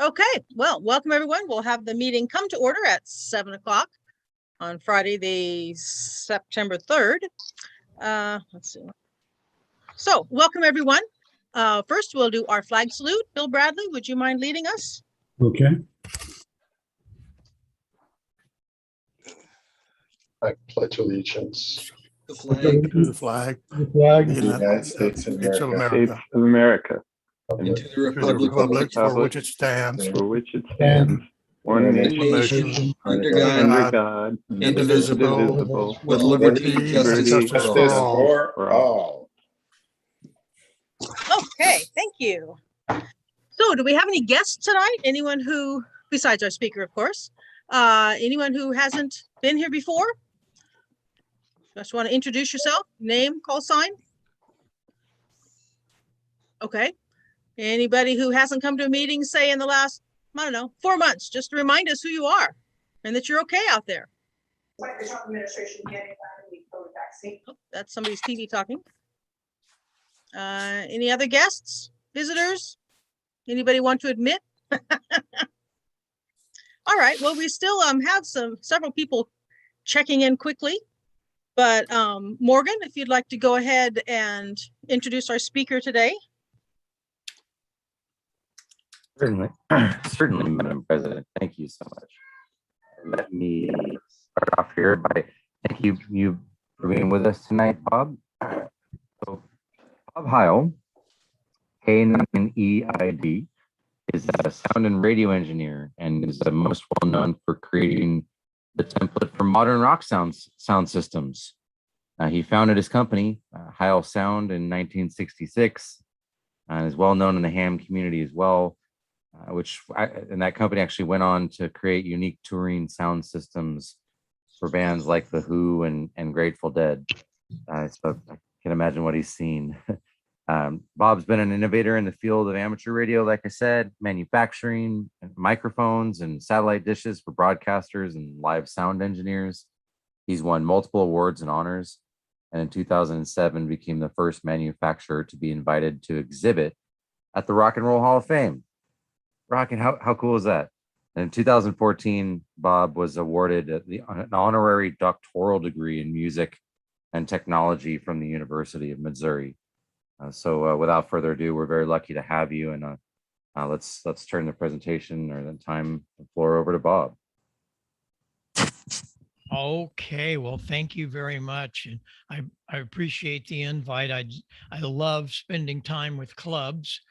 Okay, well, welcome everyone. We'll have the meeting come to order at 7 o'clock on Friday, the September 3rd. Let's see. So welcome everyone. First, we'll do our flag salute. Bill Bradley, would you mind leading us? Okay. I pledge allegiance The flag To the flag the flag of of the United States of States of America, America, of America, and and to the to the republic republic for which it stands, for which it stands, one one nation, nation, under God, God, indivisible, indivisible, with liberty and justice for all. for all. Okay, thank you. So do we have any guests tonight? Anyone who, besides our speaker, of course, anyone who hasn't been here before? Just want to introduce yourself, name, call sign? Okay. Anybody who hasn't come to a meeting, say in the last, I don't know, 4 months, just to remind us who you are and that you're okay out there. Oh, that's somebody's TV talking. Any other guests, visitors? Anybody want to admit? All right, well, we still have several people checking in quickly, but Morgan, if you'd like to go ahead and introduce our speaker today. Certainly, certainly, Madam President. Thank you so much. Let me start off here by thank you for being with us tonight, Bob. So, Bob Heil, K9EID, is a sound and radio engineer and is most well known for creating the template for modern rock sound systems. He founded his company, Heil Sound, in 1966, and is well known in the ham community as well. And that company actually went on to create unique touring sound systems for bands like The Who and Grateful Dead. So I can imagine what he's seen. Bob's been an innovator in the field of amateur radio, like I said, manufacturing microphones and satellite dishes for broadcasters and live sound engineers. He's won multiple awards and honors, and in 2007 became the first manufacturer to be invited to exhibit at the Rock and Roll Hall of Fame. Rockin', how cool is that? And in 2014, Bob was awarded an honorary doctoral degree in music and technology from the University of Missouri. So without further ado, we're very lucky to have you. And let's turn the presentation or the floor over to Bob. Okay, well, thank you very much. And I appreciate the invite. I love spending time with clubs.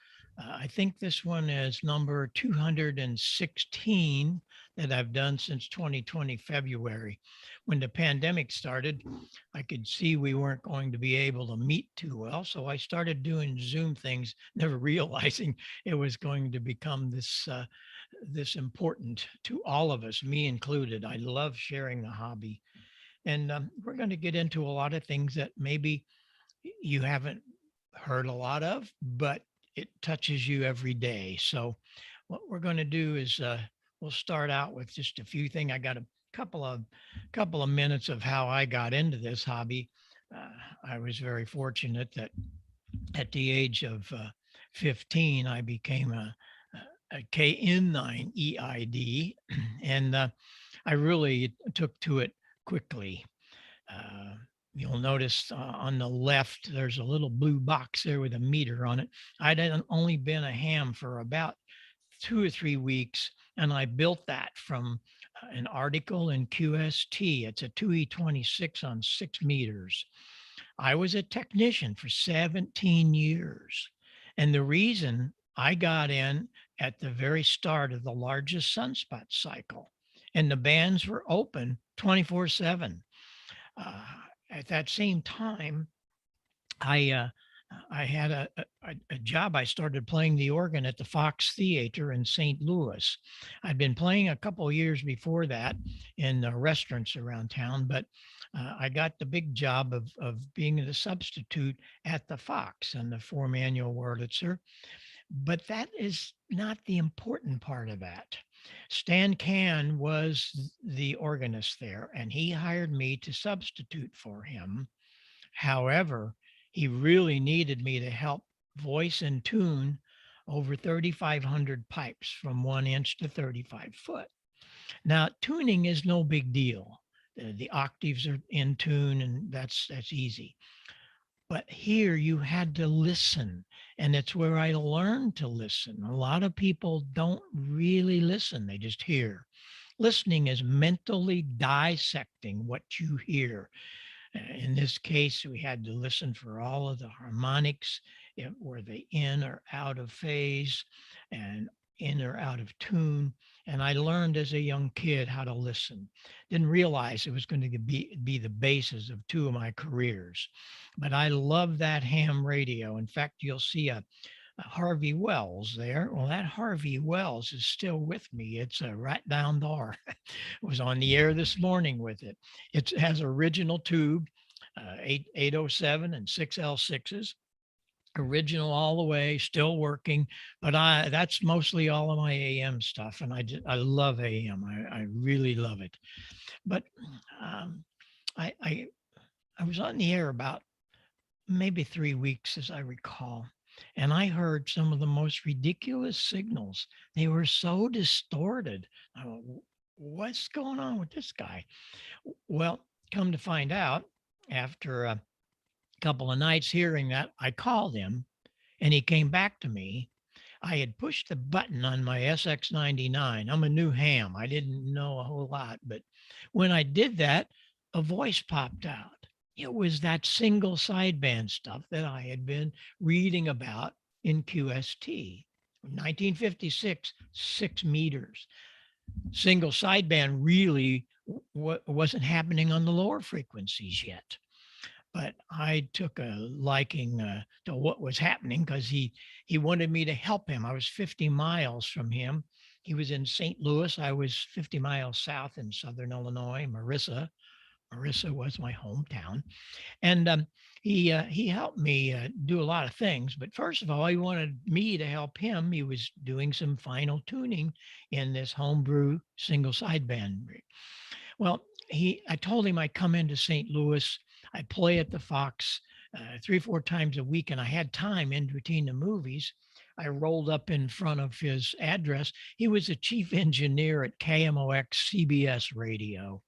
I think this one is number 216 that I've done since 2020 February. When the pandemic started, I could see we weren't going to be able to meet too well. So I started doing Zoom things, never realizing it was going to become this important to all of us, me included. I love sharing the hobby. And we're going to get into a lot of things that maybe you haven't heard a lot of, but it touches you every day. So what we're going to do is we'll start out with just a few things. I got a couple of minutes of how I got into this hobby. I was very fortunate that at the age of 15, I became a KN9EID, and I really took to it quickly. You'll notice on the left, there's a little blue box there with a meter on it. I'd only been a ham for about 2 or 3 weeks, and I built that from an article in QST. It's a 2E26 on 6 meters. I was a technician for 17 years. And the reason I got in at the very start of the largest sunspot cycle, and the bands were open 24/7. At that same time, I had a job. I started playing the organ at the Fox Theater in St. Louis. I'd been playing a couple of years before that in restaurants around town, but I got the big job of being the substitute at the Fox and the 4 annual Wurlitzer. But that is not the important part of that. Stan Can was the organist there, and he hired me to substitute for him. However, he really needed me to help voice and tune over 3,500 pipes from 1 inch to 35 foot. Now, tuning is no big deal. The octaves are in tune, and that's easy. But here you had to listen, and it's where I learned to listen. A lot of people don't really listen, they just hear. Listening is mentally dissecting what you hear. In this case, we had to listen for all of the harmonics. Were they in or out of phase and in or out of tune? And I learned as a young kid how to listen. Didn't realize it was going to be the basis of 2 of my careers. But I love that ham radio. In fact, you'll see a Harvey Wells there. Well, that Harvey Wells is still with me. It's right down there. Was on the air this morning with it. It has original tube, 807 and 6L6s, original all the way, still working. But that's mostly all of my AM stuff, and I love AM. I really love it. But I was on the air about maybe 3 weeks, as I recall. And I heard some of the most ridiculous signals. They were so distorted. I went, what's going on with this guy? Well, come to find out, after a couple of nights hearing that, I called him and he came back to me. I had pushed the button on my SX99. I'm a new ham. I didn't know a whole lot, but when I did that, a voice popped out. It was that single sideband stuff that I had been reading about in QST. 1956, 6 meters. Single sideband really wasn't happening on the lower frequencies yet. But I took a liking to what was happening because he wanted me to help him. I was 50 miles from him. He was in St. Louis. I was 50 miles south in Southern Illinois, Marissa. Marissa was my hometown. And he helped me do a lot of things. But first of all, he wanted me to help him. He was doing some final tuning in this homebrew single sideband rig. Well, I told him I'd come into St. Louis. I play at the Fox 3 or 4 times a week, and I had time in between the movies. I rolled up in front of his address. He was a chief engineer at KMOX CBS radio.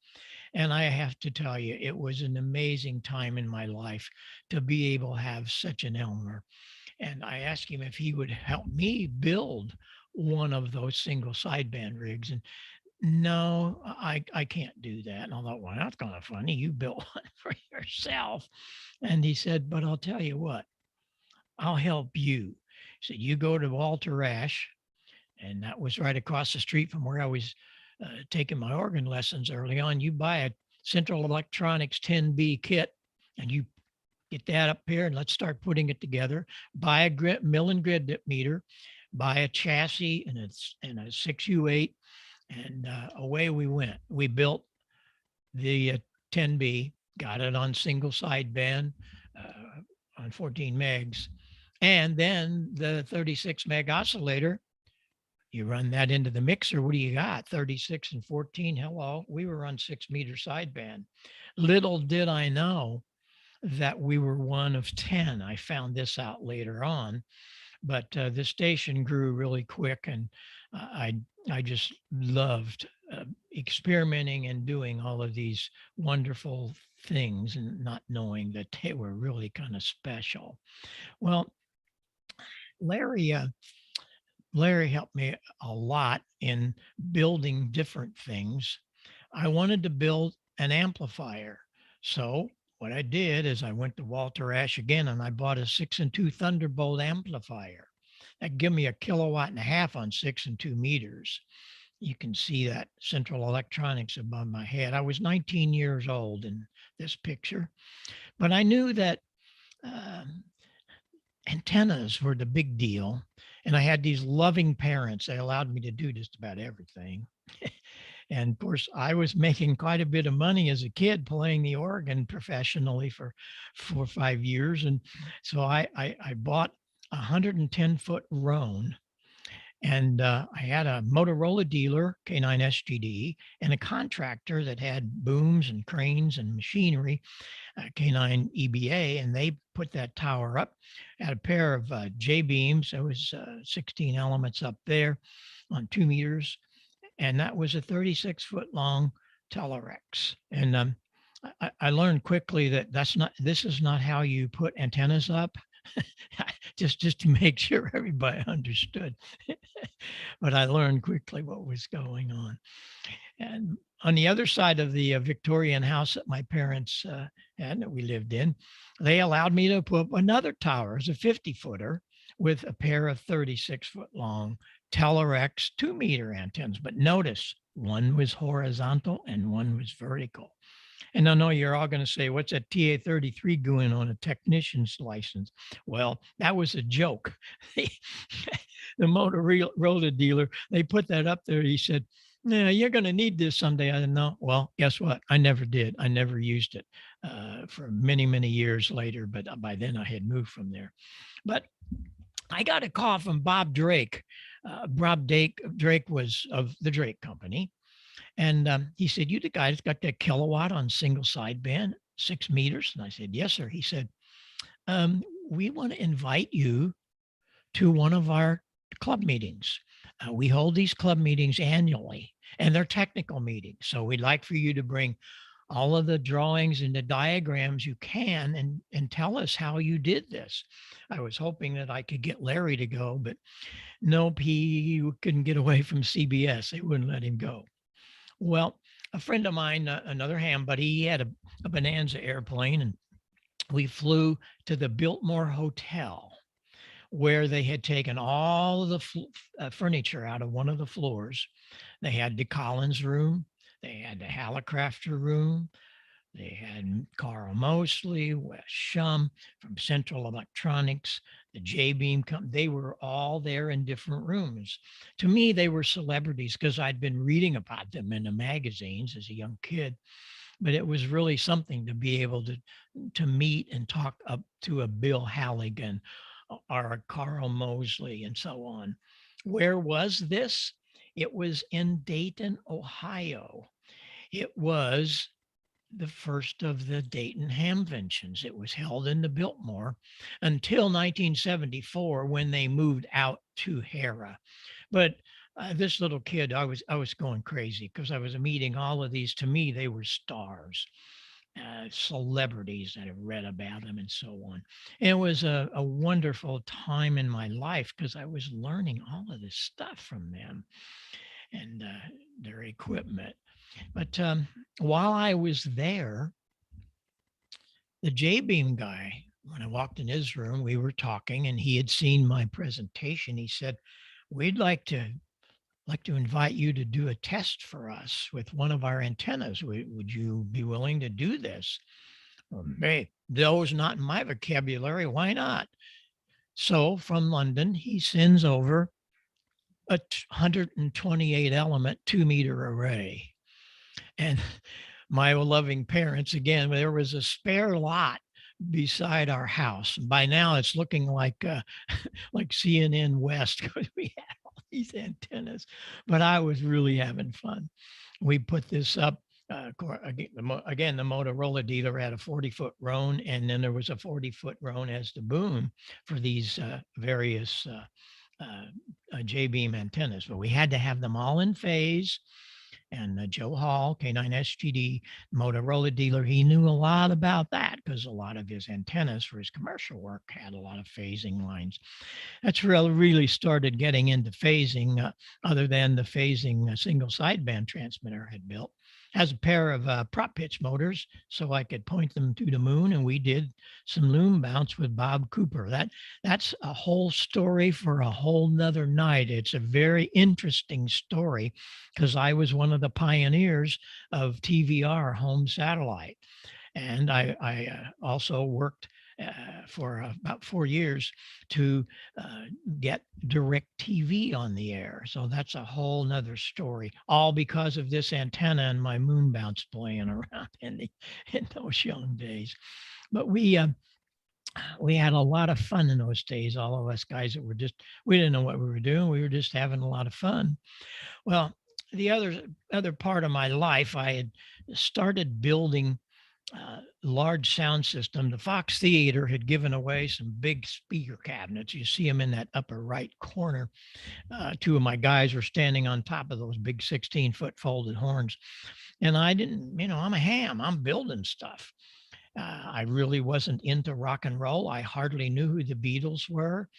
And I have to tell you, it was an amazing time in my life to be able to have such an Elmer. And I asked him if he would help me build one of those single sideband rigs. And no, I can't do that. And I thought, well, that's kind of funny. You built one for yourself. And he said, but I'll tell you what, I'll help you. He said, you go to Walter Ash, and that was right across the street from where I was taking my organ lessons early on. You buy a Central Electronics 10B kit, and you get that up here, and let's start putting it together. Buy a mill and grid meter, buy a chassis and a 6U8, and away we went. We built the 10B, got it on single sideband on 14 megs, and then the 36 meg oscillator. You run that into the mixer. What do you got? 36 and 14. Hello. We were on 6 meter sideband. Little did I know that we were one of 10. I found this out later on, but the station grew really quick, and I just loved experimenting and doing all of these wonderful things and not knowing that they were really kind of special. Well, Larry helped me a lot in building different things. I wanted to build an amplifier. So what I did is I went to Walter Ash again, and I bought a 6 and 2 Thunderbolt amplifier. That gave me 1.5 kilowatts on 6 and 2 meters. You can see that Central Electronics above my head. I was 19 years old in this picture, but I knew that antennas were the big deal. And I had these loving parents. They allowed me to do just about everything. And of course, I was making quite a bit of money as a kid playing the organ professionally for 4 or 5 years. And so I bought a 110-foot Roan, And I had a Motorola dealer, K9 SGD, and a contractor that had booms and cranes and machinery, K9 EBA, and they put that tower up. Had a pair of J-beams. There was 16 elements up there on 2 meters, and that was a 36-foot long Telerex. And I learned quickly that this is not how you put antennas up. just to make sure everybody understood. But I learned quickly what was going on. And on the other side of the Victorian house that my parents had that we lived in, they allowed me to put up another tower as a 50-footer with a pair of 36-foot long Telerex 2-meter antennas. But notice one was horizontal and one was vertical. And I know you're all going to say, what's a TA-33 doing on a technician's license? Well, that was a joke. The Motorola dealer, they put that up there. He said, yeah, you're going to need this someday. I didn't know. Well, guess what? I never did. I never used it for many, many years later. But by then I had moved from there. But I got a call from Bob Drake. Drake was of the Drake Company. And he said, you the guy that's got that kilowatt on single sideband, 6 meters? And I said, yes, sir. He said, we want to invite you to one of our club meetings. We hold these club meetings annually, and they're technical meetings. So we'd like for you to bring all of the drawings and the diagrams you can and tell us how you did this. I was hoping that I could get Larry to go, but nope, he couldn't get away from CBS. They wouldn't let him go. Well, a friend of mine, another ham buddy, he had a Bonanza airplane, and we flew to the Biltmore Hotel, where they had taken all of the furniture out of one of the floors. They had the Collins room, they had the Hallicrafter room, they had Carl Mosley, Wes Shum from Central Electronics, the J-Beam company. They were all there in different rooms. To me, they were celebrities because I'd been reading about them in the magazines as a young kid. But it was really something to be able to meet and talk up to a Bill Halligan or a Carl Mosley and so on. Where was this? It was in Dayton, Ohio. It was the first of the Dayton Hamventions. It was held in the Biltmore until 1974 when they moved out to Hera. But this little kid, I was going crazy because I was meeting all of these. To me, they were stars, celebrities that have read about them and so on. And it was a wonderful time in my life because I was learning all of this stuff from them and their equipment. But while I was there, the J-Beam guy, when I walked in his room, we were talking and he had seen my presentation. He said, we'd like to invite you to do a test for us with one of our antennas. Would you be willing to do this? Hey, those not in my vocabulary. Why not? So from London, he sends over a 128 element 2-meter array. And my loving parents, again, there was a spare lot beside our house. By now it's looking like CNN West because we had all these antennas, but I was really having fun. We put this up. Again, the Motorola dealer had a 40-foot Roan, and then there was a 40-foot Roan as the boom for these various J-beam antennas. But we had to have them all in phase. And Joe Hall, K9 SGD, Motorola dealer, he knew a lot about that because a lot of his antennas for his commercial work had a lot of phasing lines. That's really started getting into phasing, other than the phasing single sideband transmitter I had built. Has a pair of prop pitch motors so I could point them to the moon, and we did some loom bounce with Bob Cooper. That's a whole story for a whole nother night. It's a very interesting story because I was one of the pioneers of TVR home satellite. And I also worked for about 4 years to get direct TV on the air. So that's a whole nother story, all because of this antenna and my moon bounce playing around in those young days. But we we had a lot of fun in those days. All of us guys that were we didn't know what we were doing. We were just having a lot of fun. Well, the other part of my life, I had started building large sound system. The Fox Theater had given away some big speaker cabinets. You see them in that upper right corner. Two of my guys were standing on top of those big 16-foot folded horns. And I didn't, I'm a ham. I'm building stuff. I really wasn't into rock and roll. I hardly knew who the Beatles were.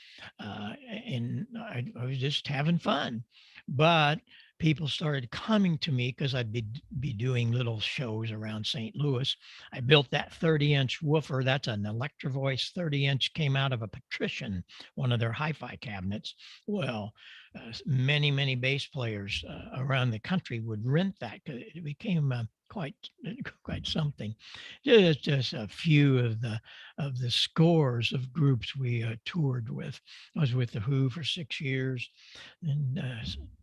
And I was just having fun. But people started coming to me because I'd be doing little shows around St. Louis. I built that 30-inch woofer. That's an Electro Voice 30-inch, came out of a Patrician, one of their hi-fi cabinets. Well, many bass players around the country would rent that because it became quite something. Just a few of the scores of groups we toured with. I was with the Who for 6 years, and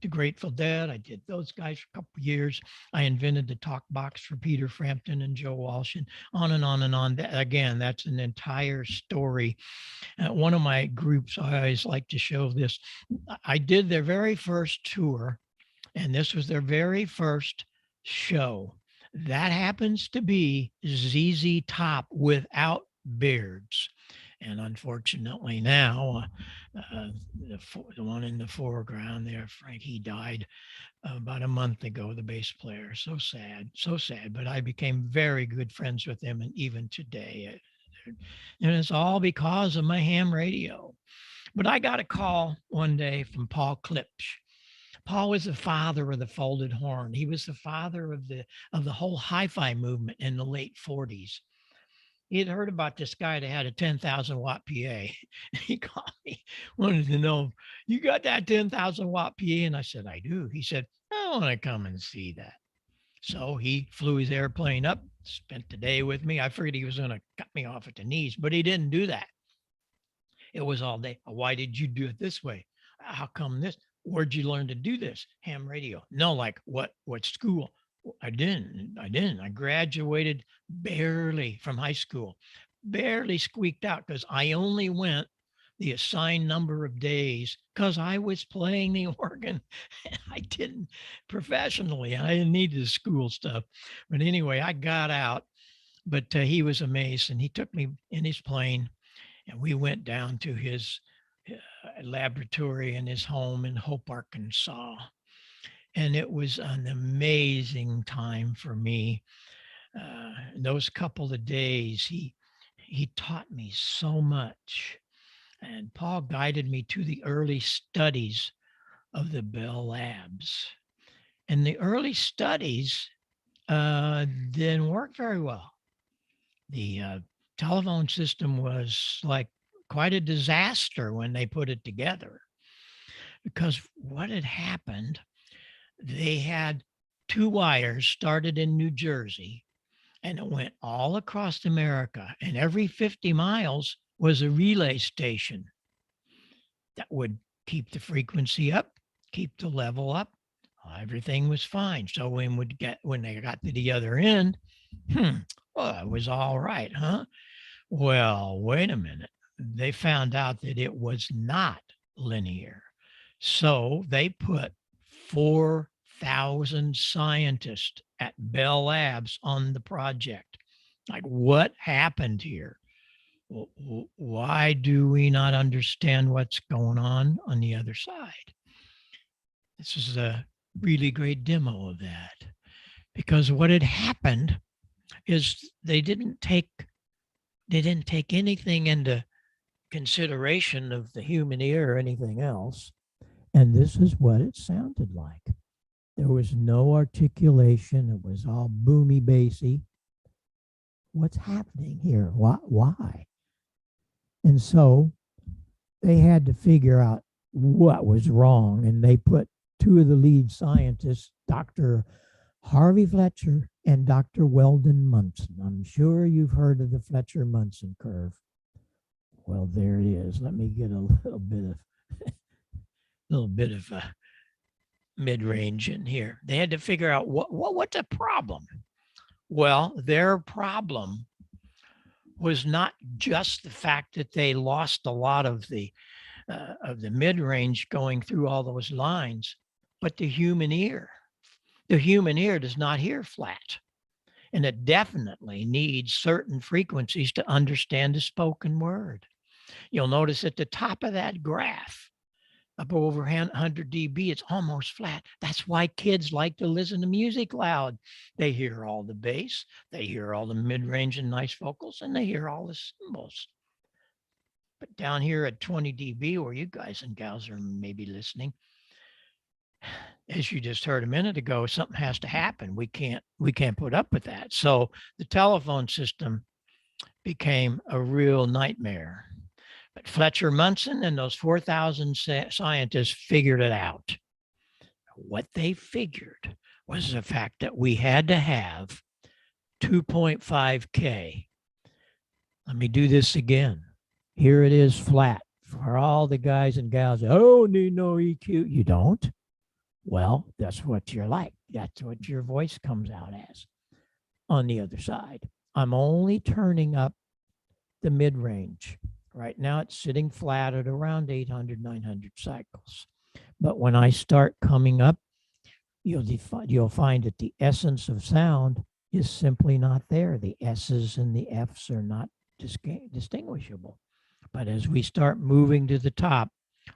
the Grateful Dead. I did those guys for a couple of years. I invented the talk box for Peter Frampton and Joe Walsh, and on and on and on. Again, that's an entire story. One of my groups, I always like to show this. I did their very first tour, and this was their very first show. That happens to be ZZ Top without beards. And unfortunately now, the one in the foreground there, Frank, he died about a month ago, the bass player. So sad. But I became very good friends with him, and even today. And it's all because of my ham radio. But I got a call one day from Paul Klipsch. Paul was the father of the folded horn. He was the father of the whole hi-fi movement in the late 40s. He had heard about this guy that had a 10,000 watt PA. He called me, wanted to know, you got that 10,000 watt PA? And I said, I do. He said, I want to come and see that. So he flew his airplane up, spent the day with me. I figured he was going to cut me off at the knees, but he didn't do that. It was all day. Why did you do it this way? How come this? Where'd you learn to do this? Ham radio. No, like what school? I didn't. I graduated barely from high school, barely squeaked out because I only went the assigned number of days because I was playing the organ. I didn't professionally. I didn't need the school stuff. But anyway, I got out, but he was amazed, and he took me in his plane, and we went down to his laboratory in his home in Hope, Arkansas. And it was an amazing time for me. Those couple of days, he taught me so much. And Paul guided me to the early studies of the Bell Labs. And the early studies didn't work very well. The telephone system was like quite a disaster when they put it together. Because what had happened, they had two wires started in New Jersey, and it went all across America. And every 50 miles was a relay station that would keep the frequency up, keep the level up. Everything was fine. So when they got to the other end, well, it was all right, huh? Well, wait a minute. They found out that it was not linear. So they put 4,000 scientists at Bell Labs on the project. Like, what happened here? Why do we not understand what's going on the other side? This is a really great demo of that, because what had happened is they didn't take anything into consideration of the human ear or anything else. And this is what it sounded like. There was no articulation. It was all boomy, bassy. What's happening here? Why? And so they had to figure out what was wrong. And they put two of the lead scientists, Dr. Harvey Fletcher and Dr. Weldon Munson. I'm sure you've heard of the Fletcher-Munson curve. Well, there it is. Let me get a little bit of mid-range in here. They had to figure out what's a problem. Well, their problem was not just the fact that they lost a lot of the mid-range going through all those lines, but the human ear. The human ear does not hear flat, and it definitely needs certain frequencies to understand the spoken word. You'll notice at the top of that graph, up over 100 dB, it's almost flat. That's why kids like to listen to music loud. They hear all the bass, they hear all the mid-range and nice vocals, and they hear all the cymbals. But down here at 20 dB, where you guys and gals are maybe listening, as you just heard a minute ago, something has to happen. We can't put up with that. So the telephone system became a real nightmare. But Fletcher Munson and those 4,000 scientists figured it out. What they figured was the fact that we had to have 2.5K. Let me do this again. Here it is flat for all the guys and gals. Oh, need no EQ. You don't? Well, that's what you're like. That's what your voice comes out as. On the other side, I'm only turning up the mid-range. Right now, it's sitting flat at around 800, 900 cycles. But when I start coming up, you'll find that the essence of sound is simply not there. The S's and the F's are not distinguishable. But as we start moving to the top,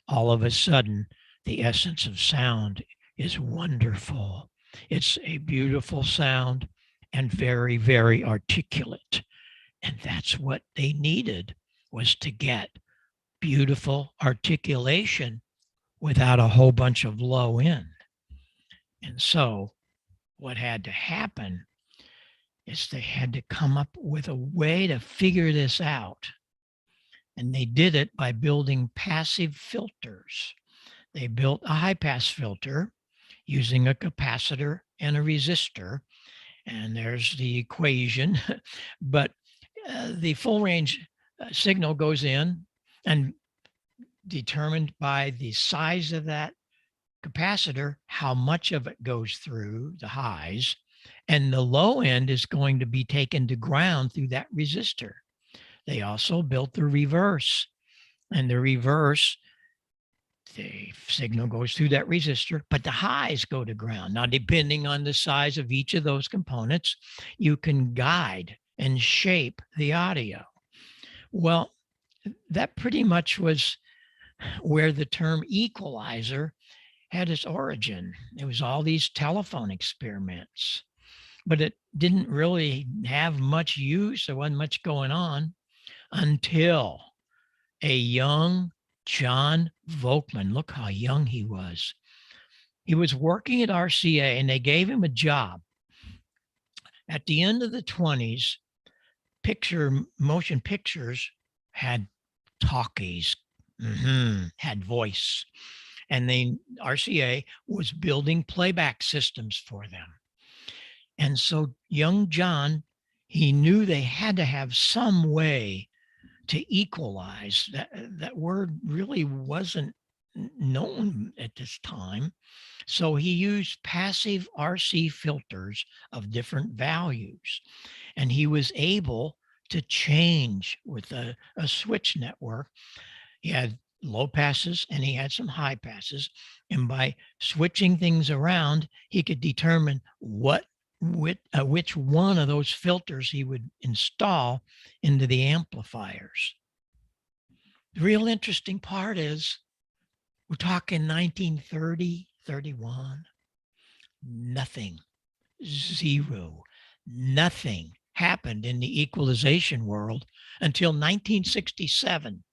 all of a sudden, the essence of sound is wonderful. It's a beautiful sound and very, very articulate. And that's what they needed, was to get beautiful articulation without a whole bunch of low end. And so what had to happen is they had to come up with a way to figure this out. And they did it by building passive filters. They built a high pass filter using a capacitor and a resistor. And there's the equation. But the full range signal goes in, and determined by the size of that capacitor, how much of it goes through the highs, and the low end is going to be taken to ground through that resistor. They also built the reverse, and the reverse, the signal goes through that resistor, but the highs go to ground. Now, depending on the size of each of those components, you can guide and shape the audio. Well, that pretty much was where the term equalizer had its origin. It was all these telephone experiments, but it didn't really have much use. There wasn't much going on until a young John Volkman, look how young he was. He was working at RCA, and they gave him a job. At the end of the 20s, motion pictures had talkies, had voice. And RCA was building playback systems for them. And so young John, he knew they had to have some way to equalize. That word really wasn't known at this time. So he used passive RC filters of different values. And he was able to change with a switch network. He had low passes and he had some high passes. And by switching things around, he could determine which one of those filters he would install into the amplifiers. The real interesting part is we're talking 1930, 31, nothing, zero, nothing happened in the equalization world until 1967.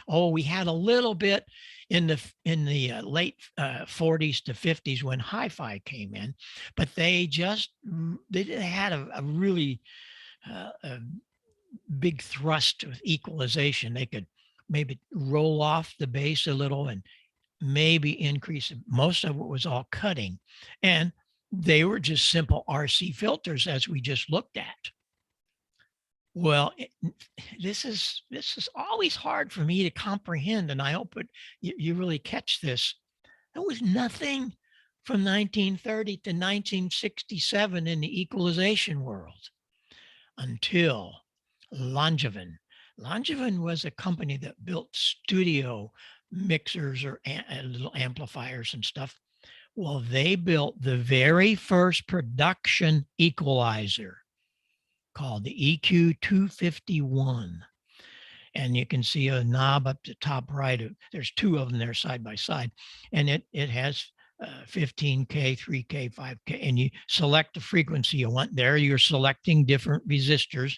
Oh, we had a little bit in the late 40s to 50s when hi-fi came in, but they had a really big thrust with equalization. They could maybe roll off the bass a little and maybe increase it. Most of it was all cutting, and they were just simple RC filters, as we just looked at. Well, this is always hard for me to comprehend, and I hope you really catch this. There was nothing from 1930 to 1967 in the equalization world until Langevin. Langevin was a company that built studio mixers or little amplifiers and stuff. Well, they built the very first production equalizer called the EQ 251. And you can see a knob up the top right. There's two of them there side by side. And it has 15K, 3K, 5K. And you select the frequency you want there. You're selecting different resistors,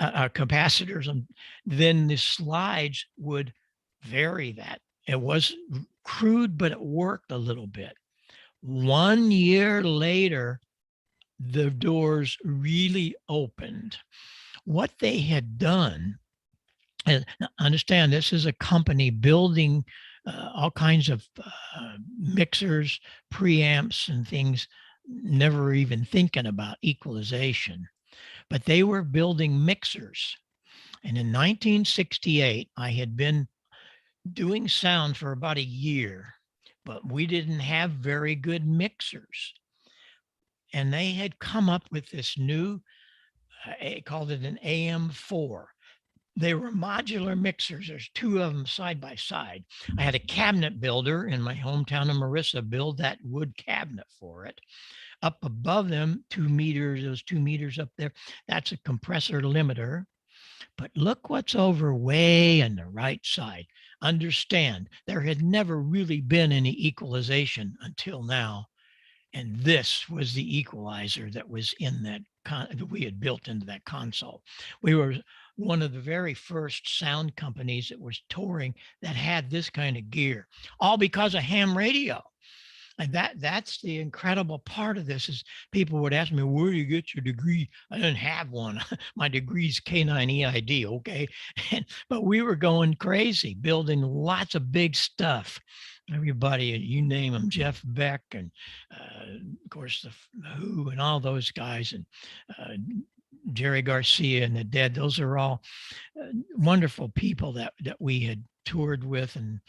capacitors. And then the slides would vary that. It was crude, but it worked a little bit. 1 year later, the doors really opened. What they had done, and understand this is a company building all kinds of mixers, preamps, and things, never even thinking about equalization. But they were building mixers. And in 1968, I had been doing sound for about a year, but we didn't have very good mixers. And they had come up with this new, called it an AM4. They were modular mixers. There's two of them side by side. I had a cabinet builder in my hometown of Marissa build that wood cabinet for it. Up above them, 2 meters, those 2 meters up there, that's a compressor limiter. But look what's over way on the right side. Understand, there had never really been any equalization until now. And this was the equalizer that was in that that we had built into that console. We were one of the very first sound companies that was touring that had this kind of gear, all because of ham radio. And that's the incredible part of this is people would ask me, where do you get your degree? I didn't have one. My degree's K9EID, okay? But we were going crazy, building lots of big stuff. Everybody, you name them, Jeff Beck and of course the Who and all those guys and Jerry Garcia and the Dead. Those are all wonderful people that we had toured with. And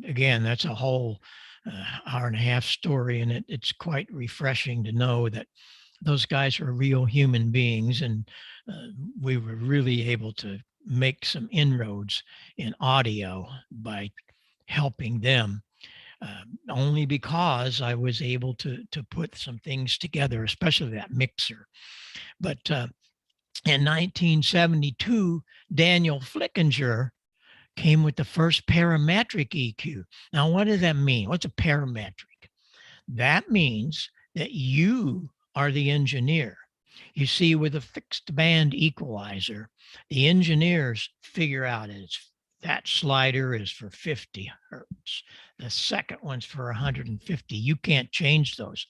again, that's a whole hour and a half story. And it's quite refreshing to know that those guys are real human beings. And we were really able to make some inroads in audio by helping them. Only because I was able to put some things together, especially that mixer. But in 1972, Daniel Flickinger came with the first parametric EQ. Now, what does that mean? What's a parametric? That means that you are the engineer. You see, with a fixed band equalizer, the engineers figure out that slider is for 50 hertz. The second one's for 150. You can't change those.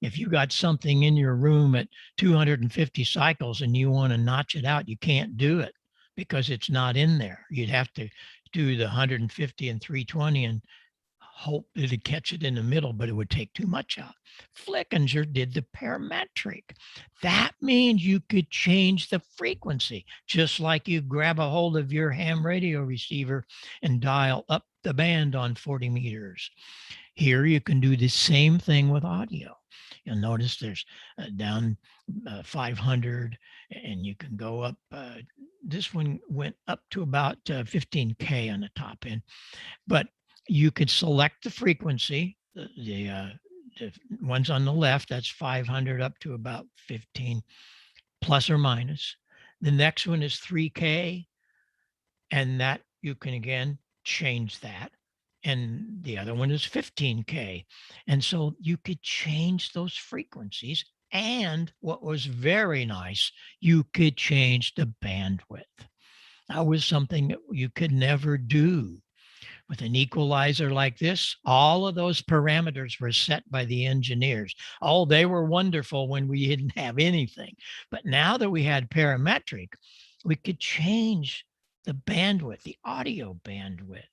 If you got something in your room at 250 cycles and you want to notch it out, you can't do it because it's not in there. You'd have to do the 150 and 320 and hope that it'd catch it in the middle, but it would take too much out. Flickinger did the parametric. That means you could change the frequency, just like you grab a hold of your ham radio receiver and dial up the band on 40 meters. Here you can do the same thing with audio. You'll notice there's down 500 and you can go up. This one went up to about 15K on the top end, but you could select the frequency, the ones on the left, that's 500 up to about 15 plus or minus. The next one is 3K, and that you can again change that. And the other one is 15K. And so you could change those frequencies. And what was very nice, you could change the bandwidth. That was something that you could never do. With an equalizer like this, all of those parameters were set by the engineers. Oh, they were wonderful when we didn't have anything. But now that we had parametric, we could change the bandwidth, the audio bandwidth.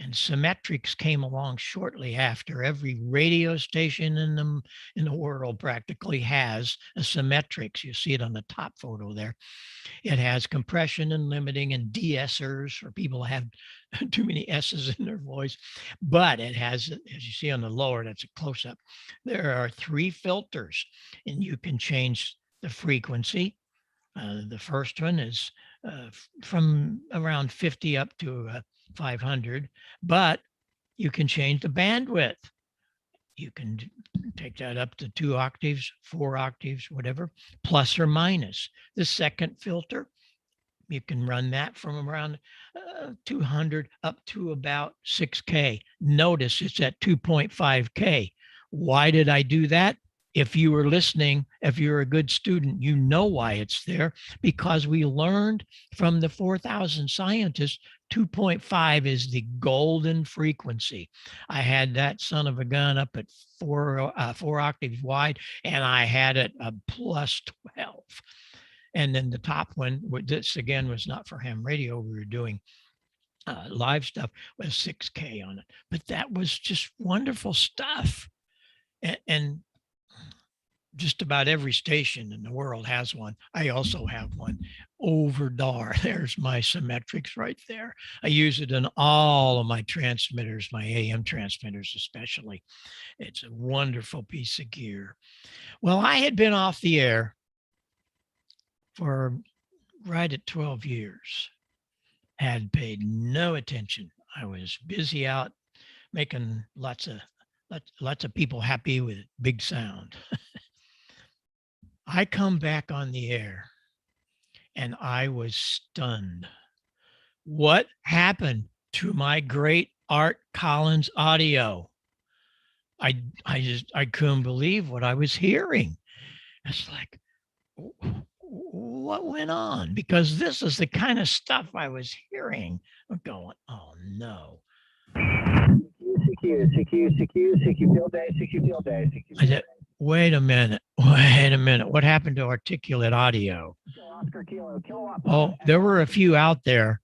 And symmetrics came along shortly after. Every radio station in the world practically has a symmetrics. You see it on the top photo there. It has compression and limiting and de-essers for people who have too many S's in their voice. But it has, as you see on the lower, that's a close-up. There are 3 filters, and you can change the frequency, The first one is from around 50 up to 500, but you can change the bandwidth. You can take that up to 2 octaves, 4 octaves, whatever, plus or minus. The second filter, you can run that from around 200 up to about 6K. Notice it's at 2.5K. Why did I do that? If you were listening, if you're a good student, you know why it's there, because we learned from the 4,000 scientists 2.5 is the golden frequency. I had that son of a gun up at 4 octaves wide, and I had it a plus 12. And then the top one, this again was not for ham radio. We were doing live stuff, with 6K on it. But that was just wonderful stuff. And just about every station in the world has one. I also have one over DAR. There's my symmetrics right there. I use it in all of my transmitters, my AM transmitters especially. It's a wonderful piece of gear. Well, I had been off the air for right at 12 years, had paid no attention. I was busy out making lots of people happy with big sound. I come back on the air and I was stunned. What happened to my great Art Collins audio? I couldn't believe what I was hearing. It's like, what went on? Because this is the kind of stuff I was hearing. I'm going, oh no. CQ field day, CQ field day, I said, wait a minute. What happened to articulate audio? Oscar Kilo, kilowatt. Oh, there were a few out there.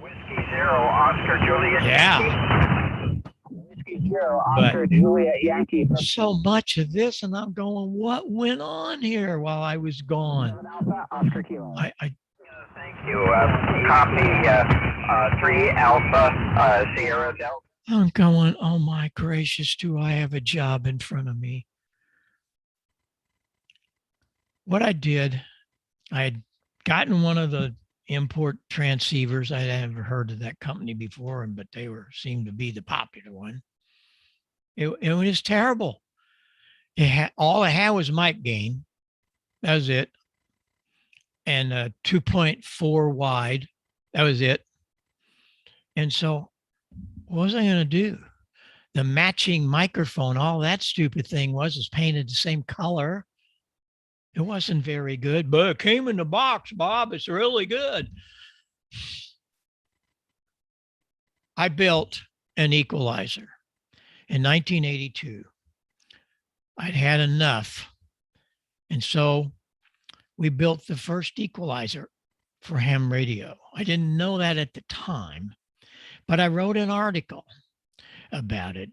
Whiskey 0, Oscar Juliet. Yeah. Whiskey 0, Oscar Juliet Yankee. So much of this, and I'm going, what went on here while I was gone? Alpha, Oscar Kilo. I Thank you. Copy 3 Alpha Sierra Delta. I'm going, oh my gracious, do I have a job in front of me? What I did, I had gotten one of the import transceivers. I had never heard of that company before, but they seemed to be the popular one. It was terrible. All it had was mic gain. That was it. And 2.4 wide. That was it. And so what was I going to do? The matching microphone, all that stupid thing was painted the same color. It wasn't very good, but it came in the box, Bob. It's really good. I built an equalizer in 1982. I'd had enough. And so we built the first equalizer for ham radio. I didn't know that at the time, but I wrote an article about it.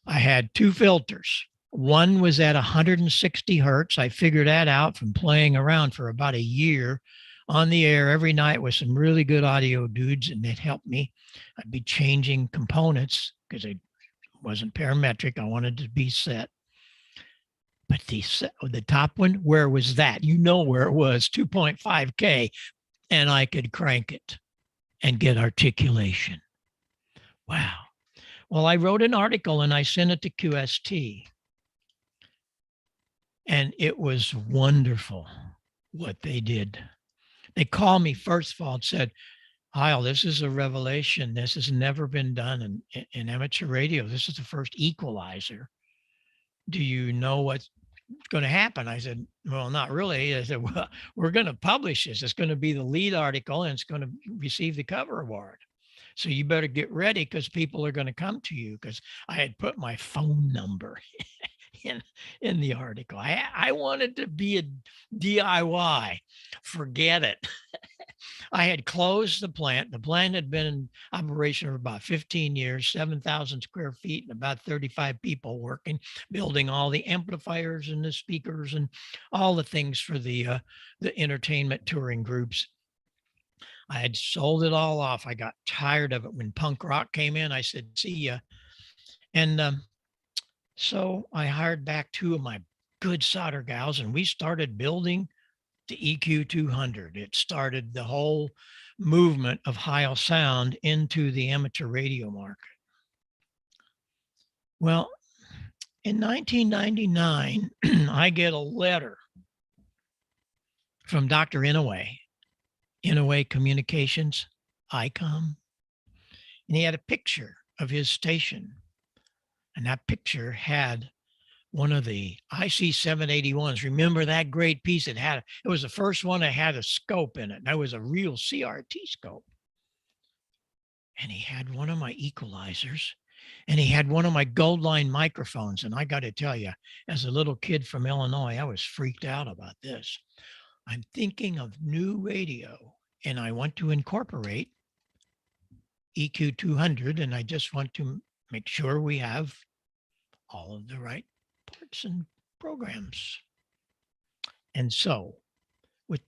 I had 2 filters. One was at 160 hertz. I figured that out from playing around for about a year on the air every night with some really good audio dudes, and it helped me. I'd be changing components because it wasn't parametric. I wanted to be set. But the top one, where was that? You know where it was, 2.5K, and I could crank it and get articulation. Wow. Well, I wrote an article and I sent it to QST. And it was wonderful what they did. They called me first of all and said, Heil, this is a revelation. This has never been done in amateur radio. This is the first equalizer. Do you know what's going to happen? I said, well, not really. I said, well, we're going to publish this. It's going to be the lead article and it's going to receive the cover award. So you better get ready because people are going to come to you, because I had put my phone number in the article. I wanted to be a DIY. Forget it. I had closed the plant. The plant had been in operation for about 15 years, 7,000 square feet, and about 35 people working, building all the amplifiers and the speakers and all the things for the entertainment touring groups. I had sold it all off. I got tired of it. When punk rock came in, I said, see ya. And so I hired back 2 of my good solder gals, and we started building the EQ 200. It started the whole movement of Heil sound into the amateur radio market. Well, in 1999, I get a letter from Dr. Inouye Communications, ICOM, and he had a picture of his station. And that picture had one of the IC 781s. Remember that great piece? It was the first one that had a scope in it. That was a real CRT scope. And he had one of my equalizers, and he had one of my gold line microphones. And I got to tell you, as a little kid from Illinois, I was freaked out about this. I'm thinking of new radio, and I want to incorporate EQ 200, and I just want to make sure we have all of the right parts and programs. And so with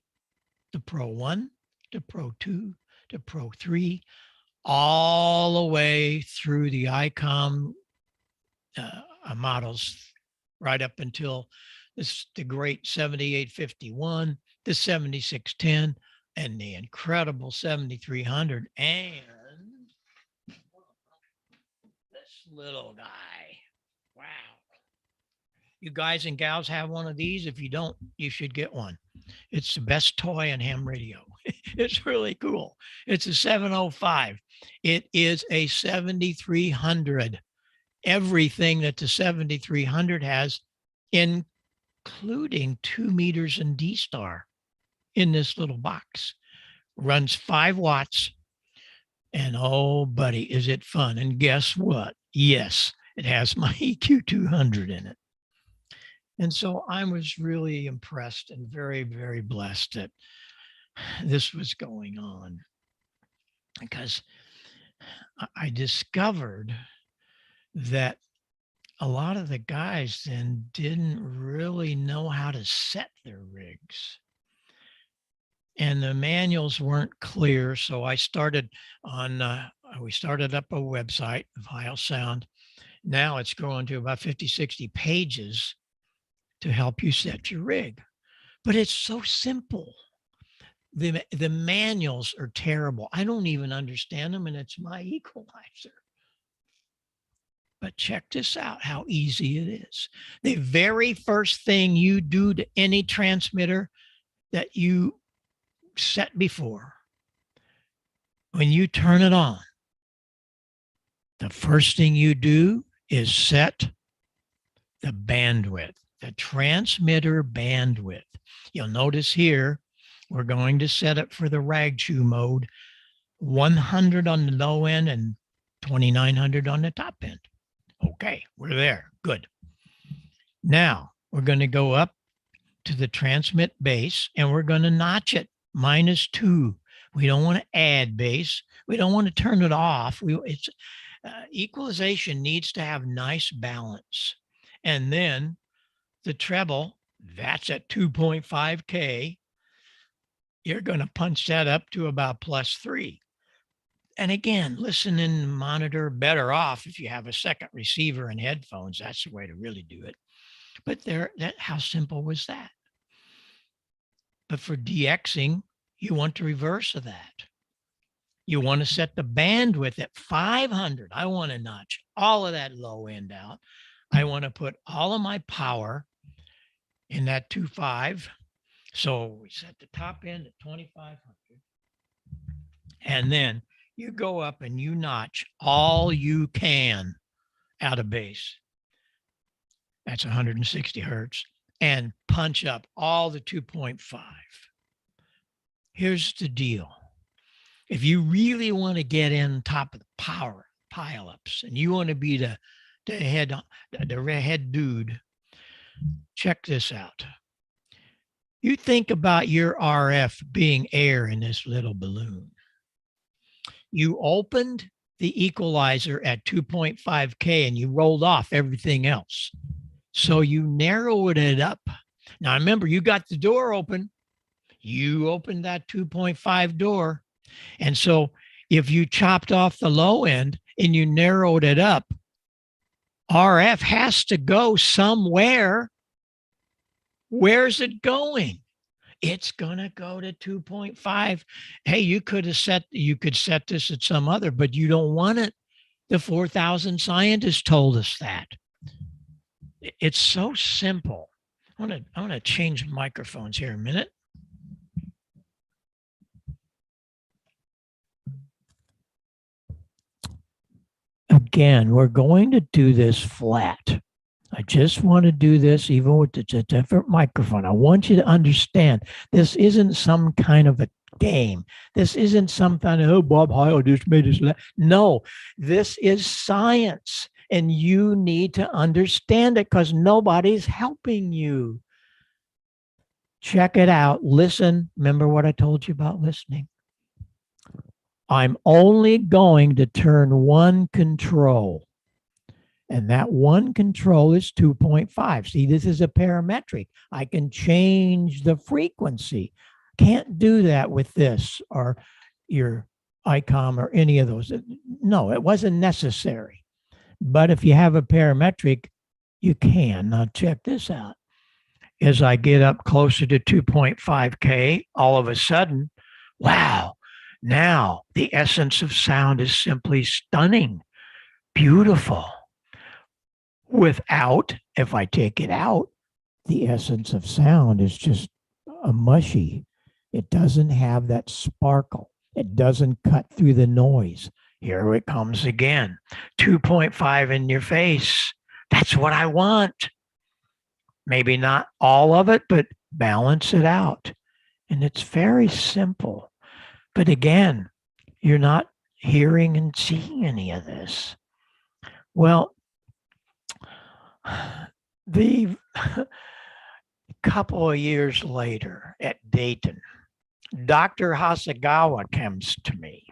the Pro 1, the Pro 2, the Pro 3, all the way through the ICOM models, right up until the great 7851, the 7610, and the incredible 7300, and this little guy. Wow. You guys and gals have one of these? If you don't, you should get one. It's the best toy in ham radio. It's really cool. It's a 705. It is a 7300. Everything that the 7300 has, including 2 meters in D-star in this little box. Runs 5 watts. And oh, buddy, is it fun. And guess what? Yes, it has my EQ 200 in it. And so I was really impressed and very, very blessed that this was going on, because I discovered that a lot of the guys then didn't really know how to set their rigs. And the manuals weren't clear. So I started we started up a website of Heil Sound. Now it's growing to about 50, 60 pages to help you set your rig. But it's so simple. The manuals are terrible. I don't even understand them, and it's my equalizer. But check this out, how easy it is. The very first thing you do to any transmitter that you set before, when you turn it on, the first thing you do is set the bandwidth, the transmitter bandwidth. You'll notice here, we're going to set it for the rag chew mode, 100 on the low end and 2900 on the top end. Okay, we're there. Good. Now we're going to go up to the transmit base, and we're going to notch it -2. We don't want to add base. We don't want to turn it off. Equalization needs to have nice balance. And then the treble, that's at 2.5K. You're going to punch that up to about +3. And again, listen and monitor better off if you have a second receiver and headphones. That's the way to really do it. But how simple was that? But for DXing, you want the reverse of that. You want to set the bandwidth at 500. I want to notch all of that low end out. I want to put all of my power in that 2.5. So we set the top end at 2,500. And then you go up and you notch all you can out of base. That's 160 hertz. And punch up all the 2.5. Here's the deal. If you really want to get in top of the power pileups and you want to be the head dude, check this out. You think about your RF being air in this little balloon. You opened the equalizer at 2.5K and you rolled off everything else. So you narrowed it up. Now remember, you got the door open. You opened that 2.5 door. And so if you chopped off the low end and you narrowed it up, RF has to go somewhere. Where's it going? it's going to go to 2.5. Hey, you could set this at some other, but you don't want it. The 4,000 scientists told us that. It's so simple. I want to change microphones here a minute. Again, we're going to do this flat. I just want to do this even with a different microphone. I want you to understand this isn't some kind of a game. This isn't some kind of, oh, Bob Heil just made us laugh. No, this is science, and you need to understand it because nobody's helping you. Check it out. Listen. Remember what I told you about listening? I'm only going to turn one control. And that one control is 2.5. See, this is a parametric. I can change the frequency. Can't do that with this or your ICOM or any of those. No, it wasn't necessary. But if you have a parametric, you can. Now check this out. As I get up closer to 2.5K, all of a sudden, wow, now the essence of sound is simply stunning, beautiful. Without, if I take it out, the essence of sound is just a mushy. It doesn't have that sparkle. It doesn't cut through the noise. Here it comes again. 2.5 in your face. That's what I want. Maybe not all of it, but balance it out. And it's very simple. But again, you're not hearing and seeing any of this. Well, the couple of years later at Dayton, Dr. Hasegawa comes to me.